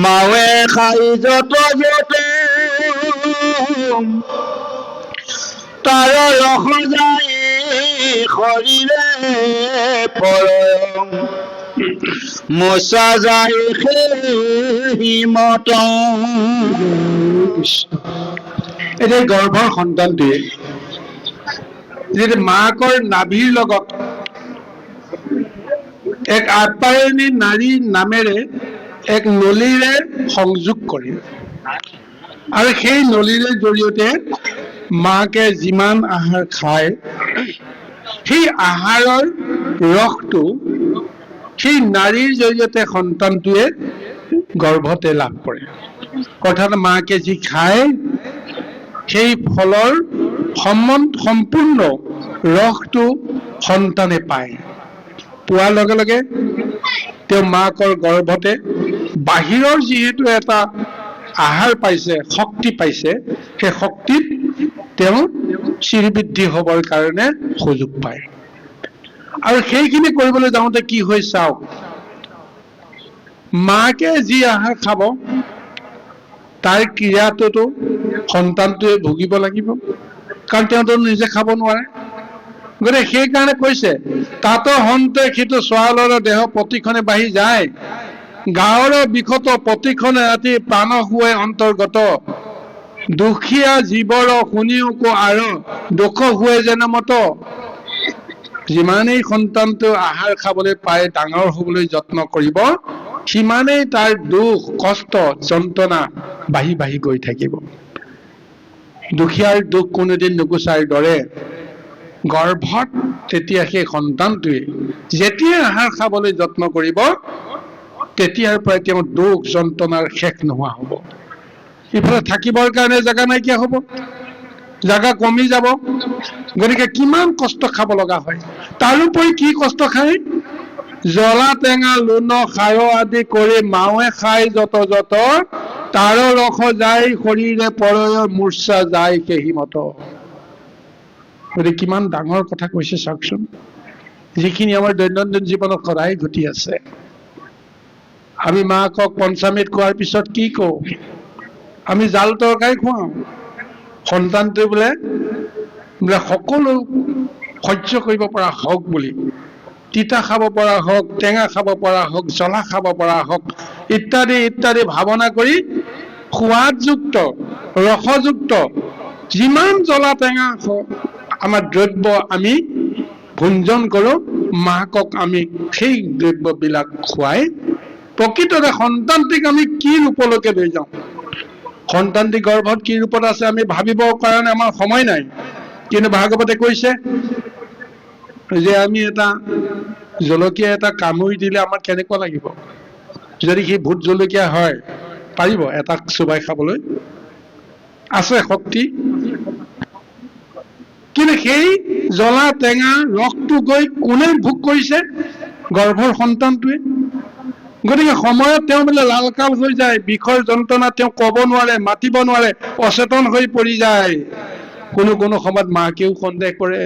মাৱে খাই যত যতে তাৰ ৰস যায় শৰীৰে পৰম মোচা যায় সেই মত। এতিয়া গৰ্ভৰ সন্তানটোৱে যিটো মাকৰ নাভিৰ লগত এক আপ্যায়নী নাৰী নামেৰে এক নলীৰে সংযোগ কৰে আৰু সেই নলীৰে জৰিয়তে মাকে যিমান আহাৰ খায় সেই আহাৰৰ ৰসটো সেই নাৰীৰ জৰিয়তে সন্তানটোৱে গৰ্ভতে লাভ কৰে। অৰ্থাৎ মাকে যি খায় সেই ফলৰ সম্পূৰ্ণ ৰসটো সন্তানে পায়। পোৱাৰ লগে লগে তেওঁ মাকৰ গৰ্ভতে বাহিৰৰ যিহেতু এটা আহাৰ পাইছে, শক্তি পাইছে, সেই শক্তিত তেওঁ শ্ৰীবৃদ্ধি হবৰ কাৰণে সুযোগ পায়। আৰু সেইখিনি কৰিবলৈ যাওঁতে কি হৈ চাওক, মাকে যি আহাৰ খাব তাৰ ক্ৰিয়াটোতো সন্তানটোৱে ভুগিব লাগিব, কাৰণ তেওঁতো নিজে খাব নোৱাৰে। গতিকে সেইকাৰণে কৈছে তাতো হন্তে সিটো ছোৱালৰ দেহ প্ৰতিখনে বাঢ়ি যায়, গাঁৱৰ বিষত প্ৰতিখনে ৰাতি প্ৰাণ শুৱে অন্তৰ্গত, দুখীয়া জীৱৰ শুনিওকো আৰু দুখ শুৱে যেন মত। যিমানেই সন্তানটো আহাৰ খাবলৈ পায়, ডাঙৰ হবলৈ যত্ন কৰিব, সিমানেই তাৰ দুখ কষ্ট যন্ত্ৰণা বাঢ়ি বাঢ়ি গৈ থাকিব। দুখীয়াৰ দুখ কোনোদিন নুগুচাৰ দৰে গৰ্ভত তেতিয়া সেই সন্তানটোৱে যেতিয়া আহাৰ খাবলৈ যত্ন কৰিব, তেতিয়াৰ পৰাই তেওঁৰ দুখ যন্ত্ৰণাৰ শেষ নোহোৱা হ'ব। ইফালে থাকিবৰ কাৰণে জেগা নাইকিয়া হ'ব, জাগা কমি যাব, গতিকে কিমান কষ্ট খাব লগা হয়। তাৰোপৰি কি কষ্ট খায়, জ্বলা টেঙা লুণ খাৰ আদি কৰি মাৱে খাই যত যত, তাৰ ৰস যায় শৰীৰে পৰয় মূৰ্ছা যায় কেহিমত। গতিকে কিমান ডাঙৰ কথা কৈছে চাওকচোন, যিখিনি আমাৰ দৈনন্দিন জীৱনত সদায় ঘটি আছে। আমি মাকক পঞ্চামৃত খোৱাৰ পিছত কি কওঁ, আমি জাল তৰকাৰী খুৱাওঁ, সন্তানটোৱে বোলে সকলো সহ্য কৰিব পৰা হওক বুলি, তিতা খাব পৰা হওক, টেঙা খাব পৰা হওক, জ্বলা খাব পৰা হওক, ইত্যাদি ইত্যাদি ভাৱনা কৰি সোৱাদযুক্ত ৰসযুক্ত যিমান জ্বলা টেঙা আমাৰ দ্ৰব্য আমি ভঞ্জন কৰো, মাকক আমি সেই দ্ৰব্যবিলাক খুৱাই প্ৰকৃততে সন্তানটিক আমি কি ৰূপলৈকে লৈ যাওঁ, সন্তানটি গৰ্ভত কি ৰূপত আছে আমি ভাবিবৰ কাৰণে আমাৰ সময় নাই। কিন্তু ভাগৱতে কৈছে যে আমি এটা জলকীয়া এটা কামুৰি দিলে আমাৰ কেনেকুৱা লাগিব, যদি সি ভোট জলকীয়া হয় পাৰিব এটা চোবাই খাবলৈ, আছে শক্তি। কিন্তু সেই জ্বলা টেঙা ৰসটো গৈ কোনে ভোগ কৰিছে, গৰ্ভৰ সন্তানটোৱে। গতিকে সময়ত তেওঁ বোলে লালকাল হৈ যায়, বিষৰ যন্ত্ৰণা তেওঁ কব নোৱাৰে, মাতিব নোৱাৰে, অচেতন হৈ পৰি যায়। কোনো কোনো সময়ত মাকেও সন্দেহ কৰে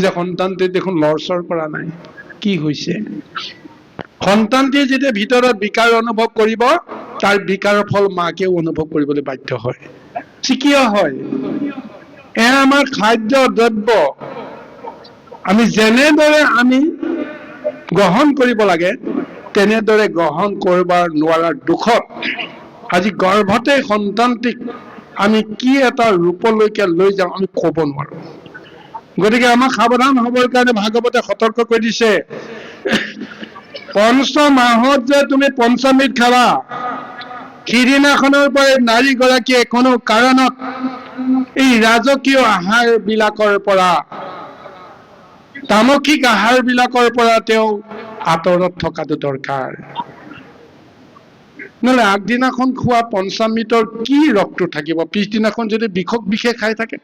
যে সন্তানটোৱে দেখোন লৰচৰ কৰা নাই, কি হৈছে। সন্তানটোৱে যেতিয়া ভিতৰত বিকাৰ অনুভৱ কৰিব, তাৰ বিকাৰৰ ফল মাকেও অনুভৱ কৰিবলৈ বাধ্য হয়। কিয় হয়, এয়া আমাৰ খাদ্য দ্ৰব্য আমি যেনেদৰে আমি গ্ৰহণ কৰিব লাগে তেনেদৰে গ্ৰহণ কৰিবৰ নোৱাৰাৰ দুখত আজি গৰ্ভতে সন্তানটিক আমি কি এটা ৰূপলৈকে লৈ যাওঁ আমি ক'ব নোৱাৰো। গতিকে আমাক সাৱধান হবৰ কাৰণে ভাগৱতে সতৰ্ক কৰি দিছে, পঞ্চ মাহত যে তুমি পঞ্চামৃত খাবা, সিদিনাখনৰ পৰাই নাৰীগৰাকীয়ে কোনো কাৰণত এই ৰাজকীয় আহাৰ বিলাকৰ পৰা, তামসিক আহাৰ বিলাকৰ পৰা তেওঁ আঁতৰত থকাটো দৰকাৰ। নহলে আগদিনাখন খোৱা পঞ্চামৃতৰ কি ৰসটো থাকিব, পিছদিনাখন যদি বিষে খাই থাকে,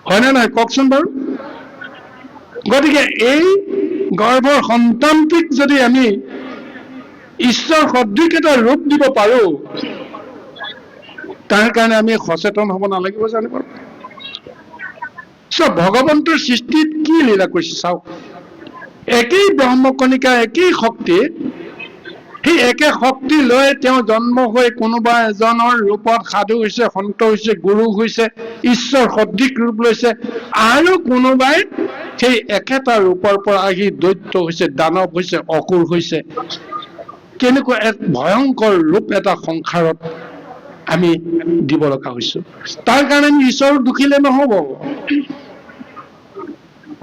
হয়নে নহয় কওকচোন বাৰু। গতিকে এই গৰ্ভৰ সন্তানটিক যদি আমি ঈশ্বৰ সদৃশ এটা ৰূপ দিব পাৰো, তাৰ কাৰণে আমি সচেতন হব নালাগিব জানিব। ভগৱন্তৰ সৃষ্টিত কি লীলা কৰিছে চাওক, একেই ব্ৰহ্মকণিকা, একেই শক্তি, সেই একে শক্তি লৈ তেওঁ জন্ম হৈ কোনোবা এজনৰ ৰূপত সাধু হৈছে, সন্ত হৈছে, গুৰু হৈছে, ঈশ্বৰ সদৃশ ৰূপ লৈছে, আৰু কোনোবাই সেই একেটা ৰূপৰ পৰা আহি দৈত্য হৈছে, দানৱ হৈছে, অসুৰ হৈছে। কেনেকুৱা এক ভয়ংকৰ ৰূপ এটা সংসাৰত আমি দিব লগা হৈছো। তাৰ কাৰণে ঈশ্বৰক দুখিলে নহব,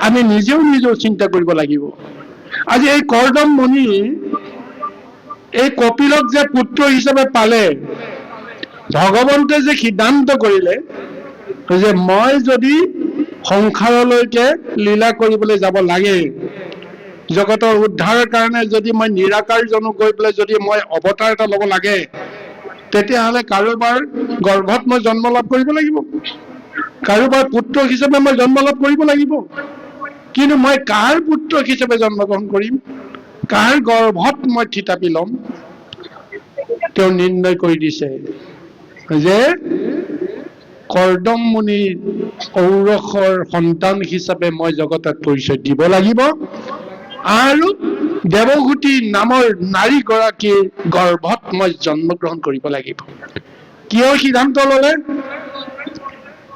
আমি নিজেও চিন্তা কৰিব লাগিব। আজি এই কৰ্দম মুনি এই কপিলক যে পুত্ৰ হিচাপে পালে, ভগৱন্তে যে সিদ্ধান্ত কৰিলে যে মই যদি সংসাৰলৈকে লীলা কৰিবলৈ যাব লাগে, জগতৰ উদ্ধাৰৰ কাৰণে যদি মই নিৰাকাৰ জনো গৈ পেলাই যদি মই অৱতাৰ এটা ল'ব লাগে, তেতিয়াহ'লে কাৰোবাৰ গৰ্ভত মই জন্ম লাভ কৰিব লাগিব, কাৰোবাৰ পুত্ৰ হিচাপে মই জন্ম লাভ কৰিব লাগিব। কিন্তু মই কাৰ পুত্ৰ হিচাপে জন্মগ্ৰহণ কৰিম, কাৰ গৰ্ভত মই থিতাপি ল'ম, তেওঁ নিৰ্ণয় কৰি দিছে যে কৰ্দম মুনিৰ ঔৰসৰ সন্তান হিচাপে মই জগতত পৰিচয় দিব লাগিব, আৰু দেৱহূতি নামৰ নাৰীগৰাকীৰ গৰ্ভত মই জন্মগ্ৰহণ কৰিব লাগিব। কিয় সিদ্ধান্ত ললে?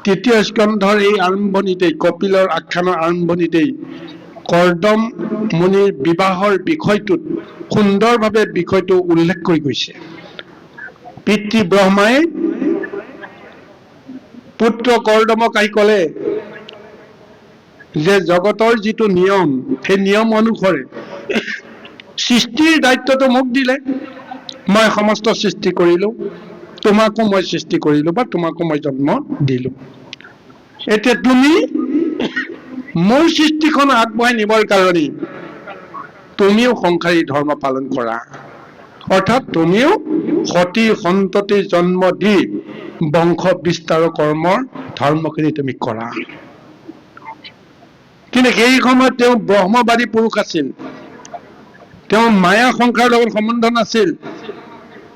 তৃতীয় স্কন্ধৰ এই আৰম্ভণিতেই, কপিলৰ আখ্যানৰ আৰম্ভণিতেই কৰ্দম মুনিৰ বিবাহৰ বিষয়টোত সুন্দৰভাৱে বিষয়টো উল্লেখ কৰি গৈছে। পিতৃ ব্ৰহ্মাই পুত্ৰ কৰ্দমক আহি ক'লে যে জগতৰ যিটো নিয়ম, সেই নিয়ম অনুসৰি সৃষ্টিৰ দায়িত্বটো মোক দিলে, মই সমস্ত সৃষ্টি কৰিলো, তোমাকো মই সৃষ্টি কৰিলো বা তোমাকো মই জন্ম দিলো। এতিয়া তুমি মোৰ সৃষ্টিখন আগবঢ়াই নিবৰ কাৰণে তুমিও সংসাৰী ধৰ্ম পালন কৰা, অৰ্থাৎ তুমিও সতী সন্ততি জন্ম দি বংশ বিস্তাৰ কৰ্মৰ ধৰ্মখিনি তুমি কৰা। কিন্তু সেই সময়ত তেওঁ ব্ৰহ্মবাদী পুৰুষ আছিল, তেওঁ মায়া সংসাৰৰ লগত সম্বন্ধ নাছিল,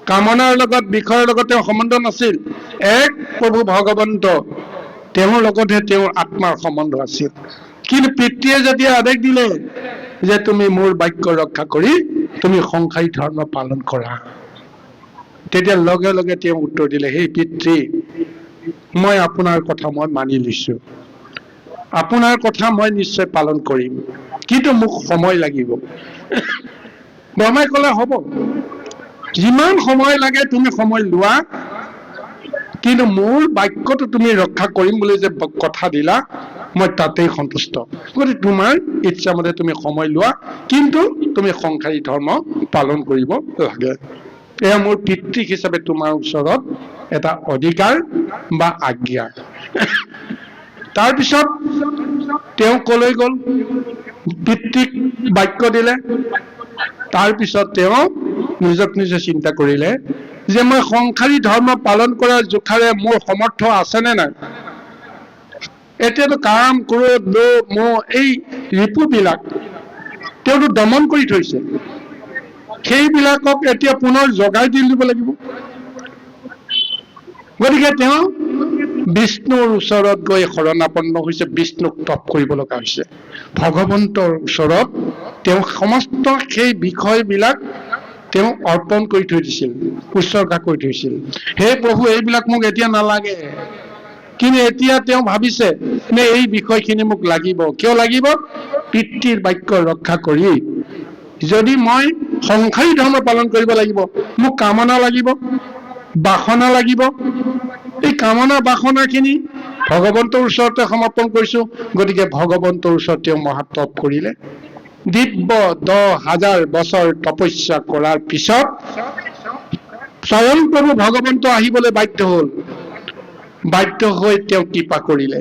কামনাৰ লগত বিষয়ৰ লগত তেওঁ সম্বন্ধ নাছিল। এক প্ৰভু ভগৱন্ত তেওঁৰ লগতহে তেওঁৰ আত্মাৰ সম্বন্ধ আছিল। কিন্তু পিতৃয়ে যেতিয়া আদেশ দিলে যে তুমি মোৰ বাক্য ৰক্ষা কৰি তুমি সংসাৰী ধৰ্ম পালন কৰা, তেতিয়া লগে লগে তেওঁ উত্তৰ দিলে, সেই পিতৃ, মই আপোনাৰ কথা মই মানি লৈছো, আপোনাৰ কথা মই নিশ্চয় পালন কৰিম, কিন্তু মোক সময় লাগিব। ব্ৰহ্মাই ক'লে হ'ব, যিমান সময় লাগে তুমি সময় লোৱা, কিন্তু মোৰ বাক্যটো তুমি ৰক্ষা কৰিম বুলি যে কথা দিলা, মই তাতেই সন্তুষ্ট। গতিকে তোমাৰ ইচ্ছামতে তুমি সময় লোৱা, কিন্তু তুমি সংসাৰী ধৰ্ম পালন কৰিব লাগে। এয়া মোৰ পিতৃ হিচাপে তোমাৰ ওচৰত এটা অধিকাৰ বা আজ্ঞা। তাৰপিছত তেওঁ কলৈ গ'ল, পিতৃক বাক্য দিলে। তাৰপিছত তেওঁ নিজক নিজে চিন্তা কৰিলে যে মই সংসাৰী ধৰ্ম পালন কৰাৰ জোখাৰে মোৰ সমৰ্থ আছেনে নাই। এতিয়াতো কাম, ক্ৰোধ, লোভ, মোহ এই ৰিপুবিলাক তেওঁতো দমন কৰি থৈছে, সেইবিলাকক এতিয়া পুনৰ জগাই দি দিব লাগিব। গতিকে তেওঁ বিষ্ণুৰ ওচৰত গৈ শৰণাপন্ন হৈছে, বিষ্ণুক তপ কৰিব লগা হৈছে। ভগৱন্তৰ ওচৰত তেওঁ সমস্ত সেই বিষয়বিলাক তেওঁ অৰ্পণ কৰি থৈ দিছিল, উৎসৰ্গা কৰি থৈছিল। হে প্ৰভু, এইবিলাক মোক এতিয়া নালাগে। কিন্তু এতিয়া তেওঁ ভাবিছে নে এই বিষয়খিনি মোক লাগিব। কিয় লাগিব? পিতৃৰ বাক্য ৰক্ষা কৰি যদি মই সংসাৰী ধৰ্ম পালন কৰিব লাগিব, মোক কামনা লাগিব, বাসনা লাগিব। এই কামনা বাসনাখিনি ভগৱন্তৰ ওচৰতে সমৰ্পণ কৰিছো। গতিকে ভগৱন্তৰ ওচৰত তেওঁ মহাতপ কৰিলে। দিব্য 10,000 বছৰ তপস্যা কৰাৰ পিছত স্বয়ং প্ৰভু ভগৱন্ত আহিবলৈ বাধ্য হল। বাধ্য হৈ তেওঁ কৃপা কৰিলে,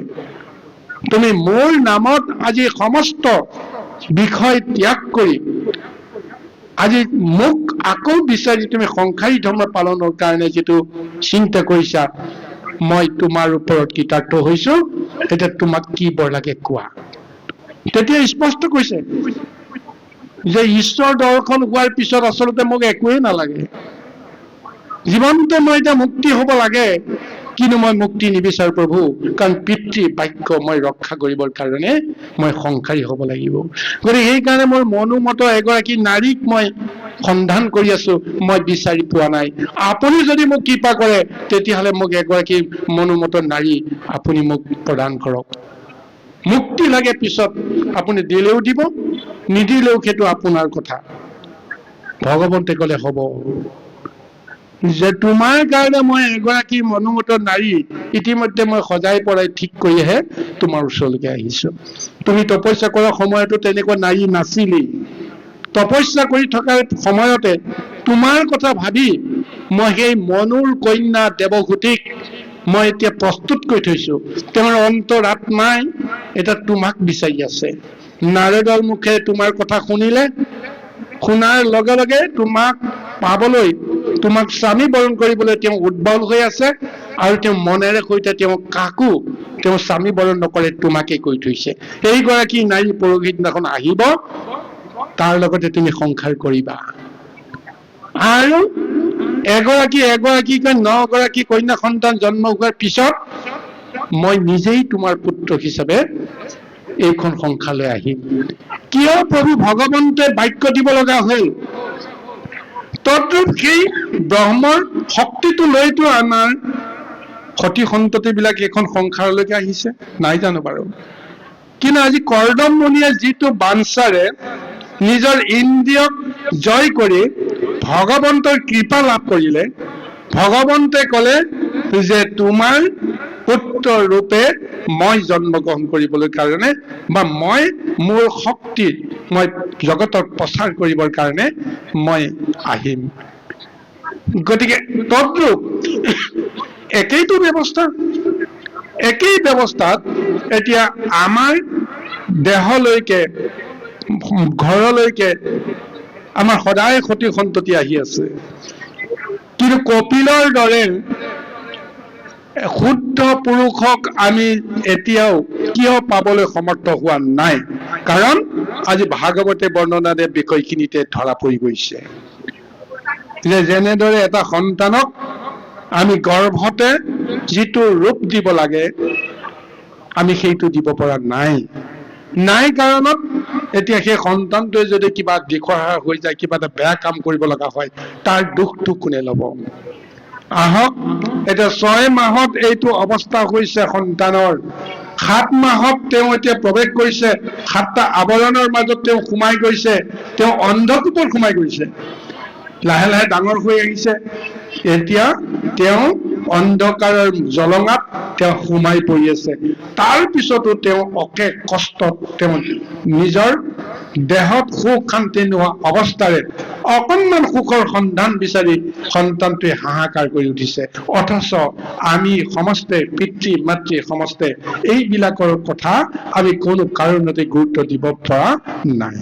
তুমি মোৰ নামত আজি সমস্ত বিষয় ত্যাগ কৰি আজি মোক আকৌ বিচাৰি তুমি সংসাৰী ধৰ্ম পালনৰ কাৰণে যিটো চিন্তা কৰিছা, মই তোমাৰ ওপৰত কৃতাৰ্থ হৈছো। এতিয়া তোমাক কি বৰ লাগে কোৱা। তেতিয়া স্পষ্ট কৈছে যে ঈশ্বৰ দৰ্শন হোৱাৰ পিছত আচলতে মোক একোৱেই নালাগে। জীৱনতে মই এতিয়া মুক্তি হ'ব লাগে, কিন্তু মই মুক্তি নিবিচাৰো প্ৰভু, কাৰণ পিতৃ বাক্য মই ৰক্ষা কৰিবৰ কাৰণে মই সংসাৰী হ'ব লাগিব। গতিকে সেইকাৰণে মোৰ মনোমত এগৰাকী নাৰীক মই সন্ধান কৰি আছো, মই বিচাৰি পোৱা নাই। আপুনি যদি মোক কৃপা কৰে, তেতিয়াহ'লে মোক এগৰাকী মনোমত নাৰী আপুনি মোক প্ৰদান কৰক। মুক্তি লাগে পিছত আপুনি দিলেও দিব, নিদিলেও সেইটো আপোনাৰ কথা। ভগৱন্তে ক'লে হ'ব, যে তোমাৰ কাৰণে মই এগৰাকী মনোমত নাৰী ইতিমধ্যে মই সজাই পৰাই ঠিক কৰিহে তোমাৰ ওচৰলৈকে আহিছো। তুমি তপস্যা কৰাৰ সময়তো তেনেকুৱা নাৰী নাছিলেই। তপস্যা কৰি থকাৰ সময়তে তোমাৰ কথা ভাবি মই সেই মনুৰ কন্যা দেৱহূতিক মই এতিয়া প্ৰস্তুত কৰি থৈছো। তেওঁৰ অন্তৰ আত্মাই এতিয়া তোমাক বিচাৰি আছে। নাৰদৰ মুখে তোমাৰ কথা শুনিলে, শুনাৰ লগে লগে তোমাক পাবলৈ, তোমাক স্বামী বৰণ কৰিবলৈ তেওঁ উদ্বল হৈ আছে। আৰু তেওঁ মনেৰে সৈতে তেওঁ কাকো তেওঁ স্বামী বৰণ নকৰে, তোমাকে কৈ থৈছে। এইগৰাকী নাৰী পৰহি দিনাখন আহিব, তাৰ লগতে তুমি সংসাৰ কৰিবা। আৰু এগৰাকীকৈ 9 গৰাকী কন্যা সন্তান জন্ম হোৱাৰ পিছত মই নিজেই তোমাৰ পুত্ৰ হিচাপে এইখন সংসাৰলৈ আহিম। কিয় প্ৰভু ভগৱন্তে বাক্য দিব লগা হ'ল? তদ্ৰূপ সেই ব্ৰহ্মৰ শক্তিটো লৈতো আমাৰ সতী সন্ততি বিলাক এইখন সংসাৰলৈকে আহিছে, নাই জানো বাৰু? কিন্তু আজি কৰ্দম মুনিয়ে যিটো বাঞ্ছাৰে নিজৰ ইন্দ্ৰিয়ক জয় কৰি ভগৱন্তৰ কৃপা লাভ কৰিলে, ভগৱন্তে ক'লে যে তোমাৰ পুত্ৰ ৰূপে মই জন্মগ্ৰহণ কৰিবলৈ কাৰণে বা মই মোৰ শক্তি মই জগতত প্ৰচাৰ কৰিবৰ কাৰণে মই আহিম। গতিকে তদ্ৰূপ একেইটো ব্যৱস্থা, একেই ব্যৱস্থাত এতিয়া আমাৰ দেহলৈকে ঘৰলৈকে আমাৰ সদায় সতি সন্ততি আহি আছে, কিন্তু কপিলৰ দৰে শুদ্ধ পুৰুষক আমি এতিয়াও কিয় পাবলৈ সমৰ্থ হোৱা নাই? কাৰণ আজি ভাগৱতে বৰ্ণনা দিয়া বিষয়খিনিতে ধৰা পৰি গৈছে যে যেনেদৰে এটা সন্তানক আমি গৰ্ভতে যিটো ৰূপ দিব লাগে আমি সেইটো দিব পৰা নাই কাৰণত এতিয়া সেই সন্তানটোৱে যদি কিবা দিশহাৰা হৈ যায়, কিবা এটা বেয়া কাম কৰিব লগা হয়, তাৰ দুখটো কোনে ল'ব? আহক, এতিয়া 6 মাহত এইটো অৱস্থা হৈছে সন্তানৰ, 7 মাহত তেওঁ এতিয়া প্ৰৱেশ কৰিছে, 7টা আৱৰণৰ মাজত তেওঁ সোমাই গৈছে, তেওঁ অন্ধকূপত সোমাই গৈছে, লাহে লাহে ডাঙৰ হৈ আহিছে, এতিয়া তেওঁ অন্ধকাৰৰ জলঙাত তেওঁ সোমাই পৰি আছে। তাৰ পিছতো তেওঁ অশেষ কষ্টত তেওঁ নিজৰ দেহত সুখ শান্তি নোহোৱা অৱস্থাৰে অকণমান সুখৰ সন্ধান বিচাৰি সন্তানটোৱে হাহাকাৰ কৰি উঠিছে। অথচ আমি সমস্তে পিতৃ মাতৃ সমস্তে এইবিলাকৰ কথা আমি কোনো কাৰণতে গুৰুত্ব দিব পৰা নাই।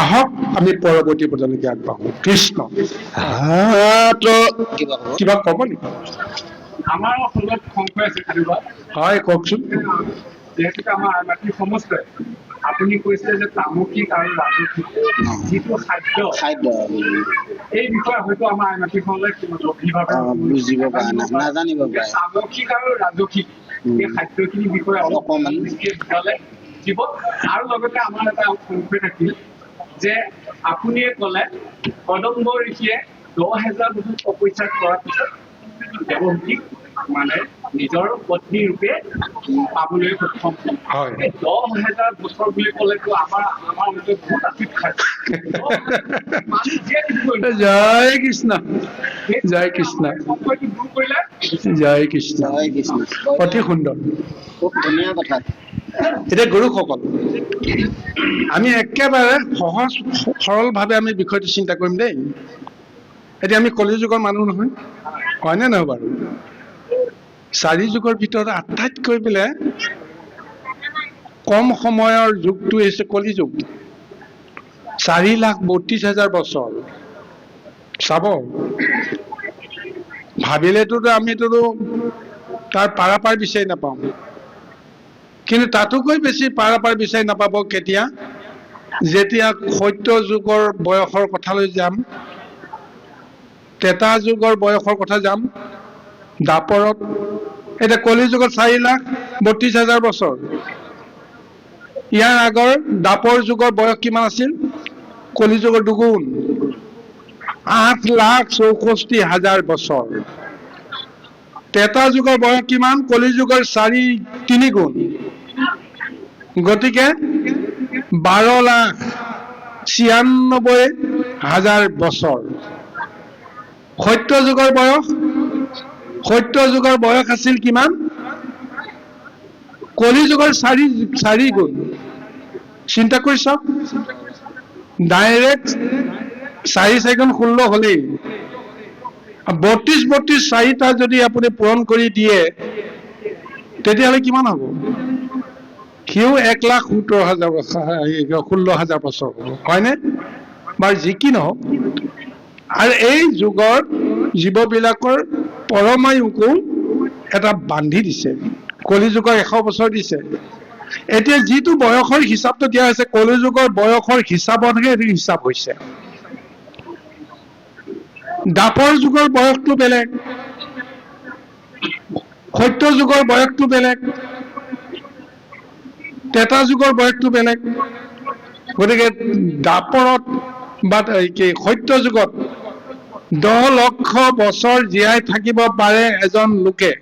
আহক আমি পৰৱৰ্তী পৰ্যায়লৈকে আগবাঢ়ো। কৃষ্ণ কিবা কব নেকি? আমাৰ অসমত সংখ্যা আছে খালিবা। হয়, কওকচোন। যিহেতুকে আমাৰ আইমাতৃ সমস্তে আপুনি কৈছে যে তামসিক আৰু ৰাজসিক যিটো খাদ্য এই বিষয়ে হয়তো আমাৰ আইমাতৃসকলে গভীৰভাৱে বুজিব পৰা নাই, নাজানিব পাৰে। তামসিক আৰু ৰাজসিক এই খাদ্যখিনিৰ বিষয়ে অলপমান বুজালে দিব। আৰু লগতে আমাৰ এটা সংখ্যা থাকিল যে আপুনিয়ে ক'লে কদম্ব ঋষিয়ে 10,000 বছৰ তপস্যা কৰাৰ পিছত দেৱকীক মানে নিজৰ পত্নী ৰূপে পাবলৈ সক্ষম হয়। 10,000 বছৰ বুলি ক'লেতো আমাৰ মতে বহুত আশীত খায়। জয় কৃষ্ণ, জয় কৃষ্ণ, সংখ্যাটো দূৰ কৰিলে জয় কৃষ্ণ, অতি সুন্দৰ, খুব ধুনীয়া কথা। এতিয়া গুৰুসকল, আমি একেবাৰে সহজ সৰলভাৱে আমি বিষয়টো চিন্তা কৰিম দেই। এতিয়া আমি কলি যুগৰ মানুহ নহয়, হয়নে নহয় বাৰু? 4 যুগৰ ভিতৰত আটাইতকৈ বোলে কম সময়ৰ যুগটো হৈছে কলি যুগ। 4,32,000 বছৰ। চাব ভাবিলেতো আমিতো তাৰ পাৰাপাৰ বিচাৰি নাপাওঁ, কিন্তু তাতোকৈ বেছি পাৰাপাৰ বিচাৰি নাপাব কেতিয়া? যেতিয়া সত্য যুগৰ বয়সৰ কথালৈ যাম, ত্ৰেতা যুগৰ বয়সৰ কথা যাম, দাপৰত। এতিয়া কলি যুগত 4,32,000 বছৰ। ইয়াৰ আগৰ দাপৰ যুগৰ বয়স কিমান আছিল? কলি যুগৰ দুগুণ, 8,64,000 বছৰ। ত্ৰেতা যুগৰ বয়স কিমান? কলি যুগৰ 3 গুণ। গতিকে 12,96,000 বছৰ। সত্য যুগৰ বয়স আছিল কিমান? কলি যুগৰ 4 গুণ। চিন্তা কৰি চাওক, ডাইৰেক্ট 4 গুণ 16 হলেই 32 4টা যদি আপুনি পূৰণ কৰি দিয়ে তেতিয়াহ'লে কিমান হ'ব? সিও 1,70,000 বছৰ হ'ব, হয়নে বাৰু? যি কি নহওক, আৰু এই যুগত জীৱবিলাকৰ পৰমায়ুকো এটা বান্ধি দিছে। কলি যুগৰ 100 বছৰ দিছে। এতিয়া যিটো বয়সৰ হিচাপটো দিয়া হৈছে, কলি যুগৰ বয়সৰ হিচাপতহে এইটো হিচাপ হৈছে। দাপৰ যুগৰ বয়সটো বেলেগ, সত্য যুগৰ বয়সটো বেলেগ, ত্ৰেতা যুগৰ বয়সটো বেলেগ। গতিকে দাপৰত বা সত্য যুগত 10 লক্ষ বছৰ জীয়াই থাকিব পাৰে এজন লোকে।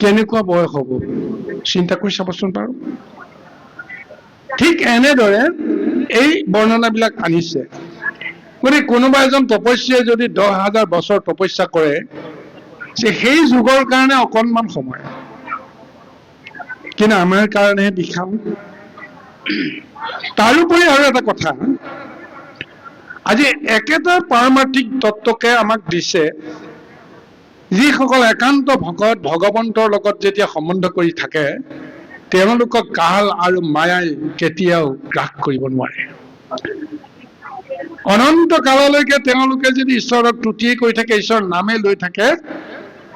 কেনেকুৱা বয়স হ'ব চিন্তা কৰি চাবচোন বাৰু। ঠিক এনেদৰে এই বৰ্ণনাবিলাক আনিছে। গতিকে কোনোবা এজন তপস্যাই যদি 10,000 বছৰ তপস্যা কৰে, সেই যুগৰ কাৰণে অকণমান সময়, কিন্তু আমাৰ কাৰণেহে বিশাল। তাৰোপৰি আৰু এটা কথা, আজি একেটা পাৰমাৰ্থিক তত্ত্বকে আমাক দিছে, যিসকল একান্ত ভকত ভগৱন্তৰ লগত যেতিয়া সম্বন্ধ কৰি থাকে, তেওঁলোকক কাল আৰু মায়াই কেতিয়াও গ্ৰাস কৰিব নোৱাৰে। অনন্ত কাললৈকে তেওঁলোকে যদি ঈশ্বৰক তুতিয়ে কৰি থাকে, ঈশ্বৰৰ নামে লৈ থাকে,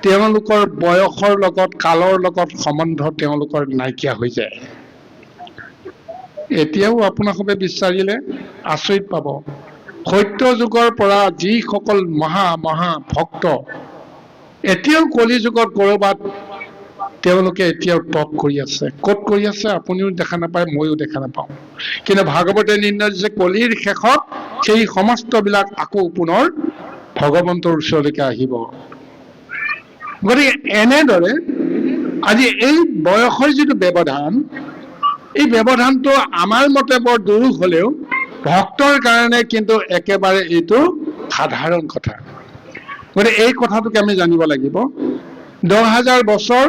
তেওঁলোকৰ বয়সৰ লগত কালৰ লগত সম্বন্ধ তেওঁলোকৰ নাইকিয়া হৈ যায়। এতিয়াও আপোনালোকে বিচাৰিলে আচৰিত পাব, সত্য যুগৰ পৰা যিসকল মহা মহা ভক্ত এতিয়াও কলি যুগত কৰবাত তেওঁলোকে এতিয়াও তপ কৰি আছে। ক'ত কৰি আছে আপুনিও দেখা নাপায়, ময়ো দেখা নাপাওঁ, কিন্তু ভাগৱতে নিৰ্ণয় দিছে কলিৰ শেষত সেই সমস্তবিলাক আকৌ পুনৰ ভগৱন্তৰ ওচৰলৈকে আহিব। গতিকে এনেদৰে আজি এই বয়সৰ যিটো ব্যৱধান, এই ব্যৱধানটো আমাৰ মতে বৰ দুৰূহ হলেও ভক্তৰ কাৰণে কিন্তু একেবাৰে এইটো সাধাৰণ কথা। গতিকে এই কথাটোকে আমি জানিব লাগিব। 10,000 বছৰ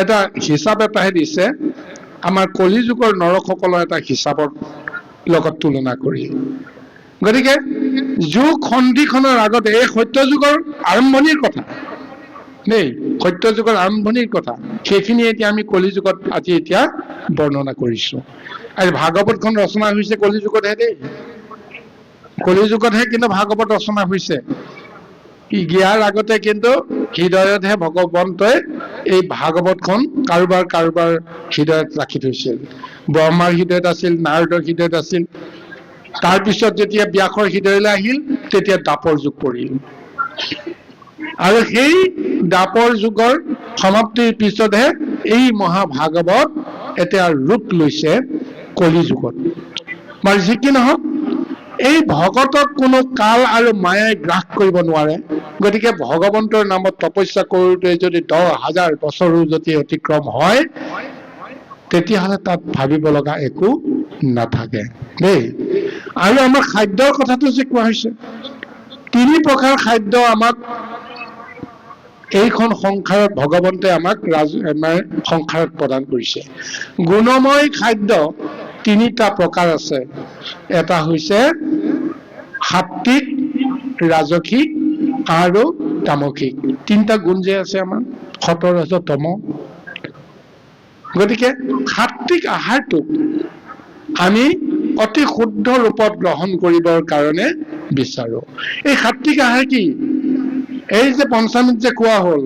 এটা হিচাপ এটাহে দিছে, আমাৰ কলি যুগৰ নৰকসকলৰ এটা হিচাপৰ লগত তুলনা কৰি। গতিকে যুগ সন্ধিখনৰ আগতে এই সত্য যুগৰ আৰম্ভণিৰ কথা দেই, সত্য যুগৰ আৰম্ভণিৰ কথা, সেইখিনি এতিয়া আমি কলি যুগত আজি এতিয়া বৰ্ণনা কৰিছো। আৰু ভাগৱতখন ৰচনা হৈছে কলি যুগতহে দেই, কলি যুগতহে কিন্তু ভাগৱত ৰচনা হৈছে। ইয়াৰ আগতে কিন্তু হৃদয়তহে ভগৱন্তই এই ভাগৱতখন কাৰোবাৰ কাৰোবাৰ হৃদয়ত ৰাখি থৈছিল। ব্ৰহ্মাৰ হৃদয়ত আছিল, নাৰদৰ হৃদয়ত আছিল, তাৰপিছত যেতিয়া ব্যাসৰ হৃদয়লৈ আহিল তেতিয়া দ্বাপৰ যুগ পৰিল। আৰু সেই দ্বাপৰ যুগৰ সমাপ্তিৰ পিছতহে এই মহাভাগৱত এতিয়া ৰূপ লৈছে কলি যুগত। বাৰু যি কি নহওক, এই ভগতক কোনো কাল আৰু মায়াই গ্ৰাস কৰিব নোৱাৰে। গতিকে ভগৱন্তৰ নামত তপস্যা কৰোঁতে যদি 10,000 বছৰো যদি অতিক্ৰম হয়, তেতিয়াহ'লে তাত ভাবিব লগা একো নাথাকে দেই। আৰু আমাৰ খাদ্যৰ কথাটো যে কোৱা হৈছে, 3 প্ৰকাৰ খাদ্য আমাক এইখন সংসাৰত ভগৱন্তে আমাক আমাৰ সংসাৰত প্ৰদান কৰিছে। গুণময় খাদ্য 3টা প্ৰকাৰ আছে। এটা হৈছে সাত্বিক, ৰাজসিক আৰু তামসিক। 3টা গুণ যে আছে আমাৰ, সত, ৰজ, তম। গতিকে সাত্বিক আহাৰটোক আমি অতি শুদ্ধ ৰূপত গ্ৰহণ কৰিবৰ কাৰণে বিচাৰো। এই সাত্বিক আহাৰ কি? এই যে পঞ্চামৃত যে কোৱা হ'ল,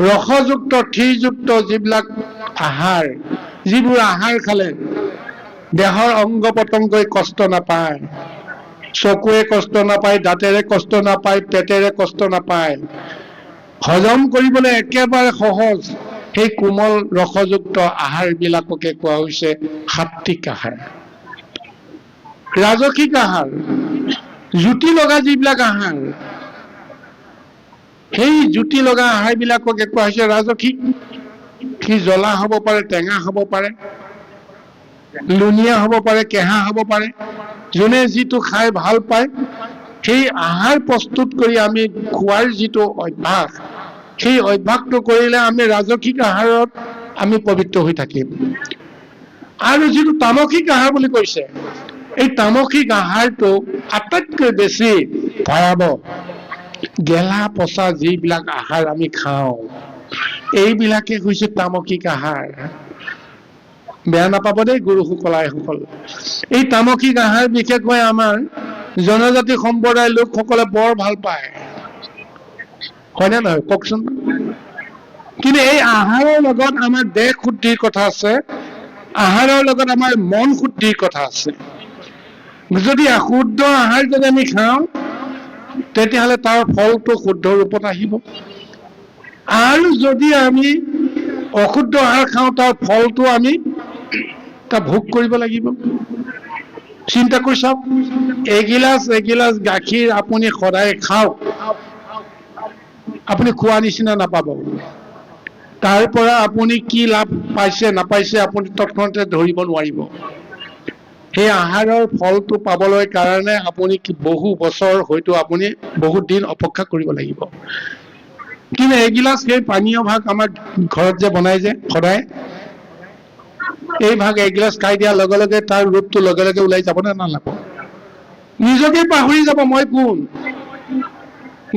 ৰসযুক্ত থিযুক্ত যিবিলাক আহাৰ, যিবোৰ আহাৰ খালে দেহৰ অংগ পতংগই কষ্ট নাপায়, চকুৱে কষ্ট নাপায়, দাঁতেৰে কষ্ট নাপায়, পেটেৰে কষ্ট নাপায়, হজম কৰিবলৈ একেবাৰে সহজ, সেই কোমল ৰসযুক্ত আহাৰ বিলাককে কোৱা হৈছে সাত্বিক আহাৰ। ৰাজসিক আহাৰ, জুতি লগা যিবিলাক আহাৰ, সেই জুতি লগা আহাৰ বিলাককে কোৱা হৈছে ৰাজসিক। সি জ্বলা হ'ব পাৰে, টেঙা হ'ব পাৰে, লুণীয়া হ'ব পাৰে, কেঁহা হ'ব পাৰে, যোনে যিটো খাই ভাল পায় সেই আহাৰ প্ৰস্তুত কৰি আমি খোৱাৰ যিটো অভ্যাস, সেই অভ্যাসটো কৰিলে আমি ৰাজসিক আহাৰত আমি পবিত্ৰ হৈ থাকিম। আৰু যিটো তামসিক আহাৰ বুলি কৈছে, এই তামসিক আহাৰটো আটাইতকৈ বেছি ভয়াৱহ। গেলা পচা যিবিলাক আহাৰ আমি খাওঁ, এইবিলাকে হৈছে তামসিক আহাৰ। বেয়া নাপাব দেই গুৰুসকল, আইসকল। এই তামসিক আহাৰ বিশেষকৈ আমাৰ জনজাতি সম্প্ৰদায়ৰ লোকসকলে বৰ ভাল পায়, হয়নে নহয় কওকচোন? কিন্তু এই আহাৰৰ লগত আমাৰ দেহ শুদ্ধিৰ কথা আছে, আহাৰৰ লগত আমাৰ মন শুদ্ধিৰ কথা আছে। যদি অশুদ্ধ আহাৰ যদি আমি খাওঁ, তেতিয়াহ'লে তাৰ ফলটো শুদ্ধ ৰূপত আহিব। আৰু যদি আমি অশুদ্ধ আহাৰ খাওঁ, তাৰ ফলটো আমি ভোগ কৰিব লাগিব। চিন্তা কৰি চাওক, এগিলাচ গাখীৰ আপুনি সদায় খাওক, আপুনি খোৱা নিচিনা নাপাব। তাৰ পৰা আপুনি কি লাভ পাইছে নাপাইছে আপুনি তৎক্ষণতে ধৰিব নোৱাৰিব। সেই আহাৰৰ ফলটো পাবলৈ কাৰণে আপুনি বহু বছৰ হয়তো আপুনি বহুত দিন অপেক্ষা কৰিব লাগিব। কিন্তু এগিলাচ সেই পানীয় ভাগ আমাৰ ঘৰত যে বনাই যে সদায়, এই ভাগ এগিলাচ খাই দিয়াৰ লগে লগে তাৰ ৰূপটো লগে লগে ওলাই যাব নে নালাব? নিজকে পাহৰি যাব মই কোন।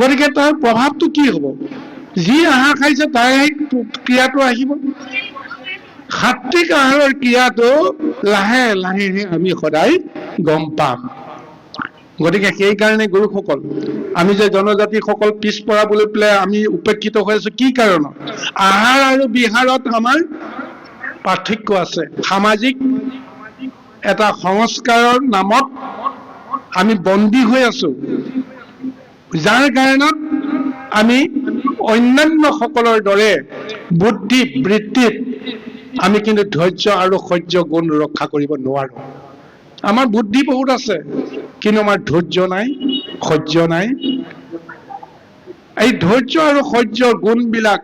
গতিকে তাৰ প্ৰভাৱটো কি হ'ব? যি আহাৰ খাইছে তাৰে ক্ৰিয়াটো আহিব। সাত্বিক আহাৰৰ ক্ৰিয়াটো লাহে লাহে আমি সদায় গম পাম। গতিকে সেইকাৰণে গুৰুসকল, আমি যে জনজাতিসকল পিছপৰা বুলি পেলাই আমি উপেক্ষিত হৈ আছো কি কাৰণত? আহাৰ আৰু বিহাৰত আমাৰ পাৰ্থক্য আছে। সামাজিক এটা সংস্কাৰৰ নামত আমি বন্দী হৈ আছো, যাৰ কাৰণত আমি অন্যান্য সকলৰ দৰে বুদ্ধি বৃত্তিত আমি কিন্তু ধৈৰ্য আৰু সহ্য গুণ ৰক্ষা কৰিব নোৱাৰো। আমাৰ বুদ্ধি বহুত আছে, কিন্তু আমাৰ ধৈৰ্য নাই, সহ্য নাই। এই ধৈৰ্য আৰু সহ্যৰ গুণবিলাক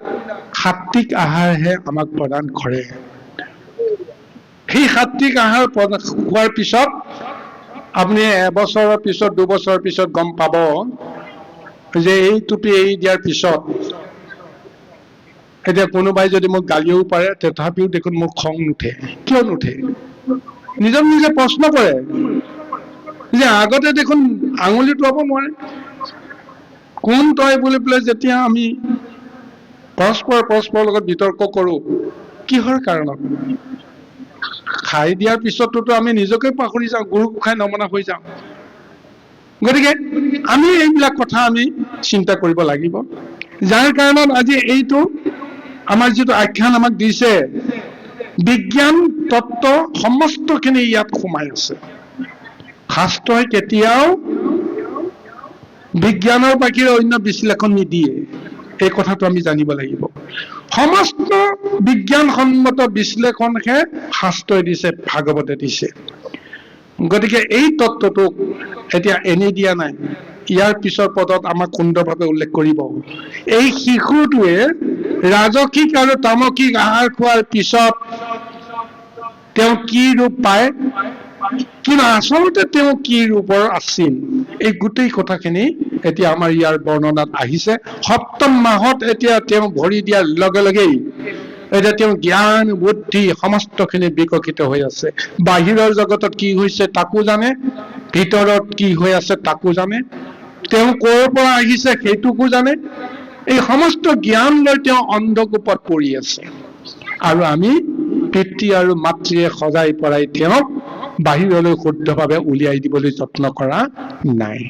সাত্বিক আহাৰহে আমাক প্ৰদান কৰে। সেই সাত্বিক আহাৰ খোৱাৰ পিছত আপুনি এবছৰৰ পিছত, দুবছৰৰ পিছত গম পাব যে এই টুপি এৰি দিয়াৰ পিছত এতিয়া কোনোবাই যদি মোক গালিও পাৰে তথাপিও দেখোন মোক খং নুঠে। কিয় নুঠে? নিজক নিজে প্ৰশ্ন কৰে যে আগতে দেখোন আঙুলি টোৱাব নোৱাৰে, কোন তই বুলি পেলাই যেতিয়া আমি পৰস্পৰৰ লগত বিতৰ্ক কৰো, কিহৰ কাৰণত? খাই দিয়াৰ পিছতোতো আমি নিজকে পাহৰি যাওঁ, গুৰু গোসাঁই নমনা হৈ যাওঁ। গতিকে আমি এইবিলাক কথা আমি চিন্তা কৰিব লাগিব, যাৰ কাৰণত আজি এইটো আমাৰ যিটো আখ্যান আমাক দিছে, বিজ্ঞান তত্ত্ব সমস্তখিনি ইয়াত সোমাই আছে। শাস্ত্ৰই কেতিয়াও বিজ্ঞানৰ বাহিৰে অন্য বিশ্লেষণ নিদিয়ে, এই কথাটো আমি জানিব লাগিব। সমস্ত বিজ্ঞানসন্মত বিশ্লেষণহে শাস্ত্ৰই দিছে, ভাগৱতে দিছে। গতিকে এই তত্ত্বটোক এতিয়া এনি দিয়া নাই, ইয়াৰ পিছৰ পদত আমাক সুন্দৰভাৱে উল্লেখ কৰিব। এই শিশুটোৱে ৰাজসিক আৰু তামসিক আহাৰ খোৱাৰ পিছত তেওঁ কি ৰূপ পায়, কিন্তু আচলতে তেওঁ কি ৰূপৰ আছিল, এই গোটেই কথাখিনি এতিয়া আমাৰ ইয়াৰ বৰ্ণনাত আহিছে। সপ্তম মাহত এতিয়া তেওঁ ভৰি দিয়াৰ লগে লগেই এতিয়া তেওঁ জ্ঞান বুদ্ধি সমস্তখিনি বিকশিত হৈ আছে। বাহিৰৰ জগতত কি হৈছে তাকো জানে, ভিতৰত কি হৈ আছে তাকো জানে, তেওঁ ক'ৰ পৰা আহিছে সেইটোকো জানে। এই সমস্ত জ্ঞান লৈ তেওঁ অন্ধকূপত পৰি আছে, আৰু আমি পিতৃ আৰু মাতৃয়ে সজাই পৰাই তেওঁক বাহিৰলৈ শুদ্ধভাৱে উলিয়াই দিবলৈ যত্ন কৰা নাই।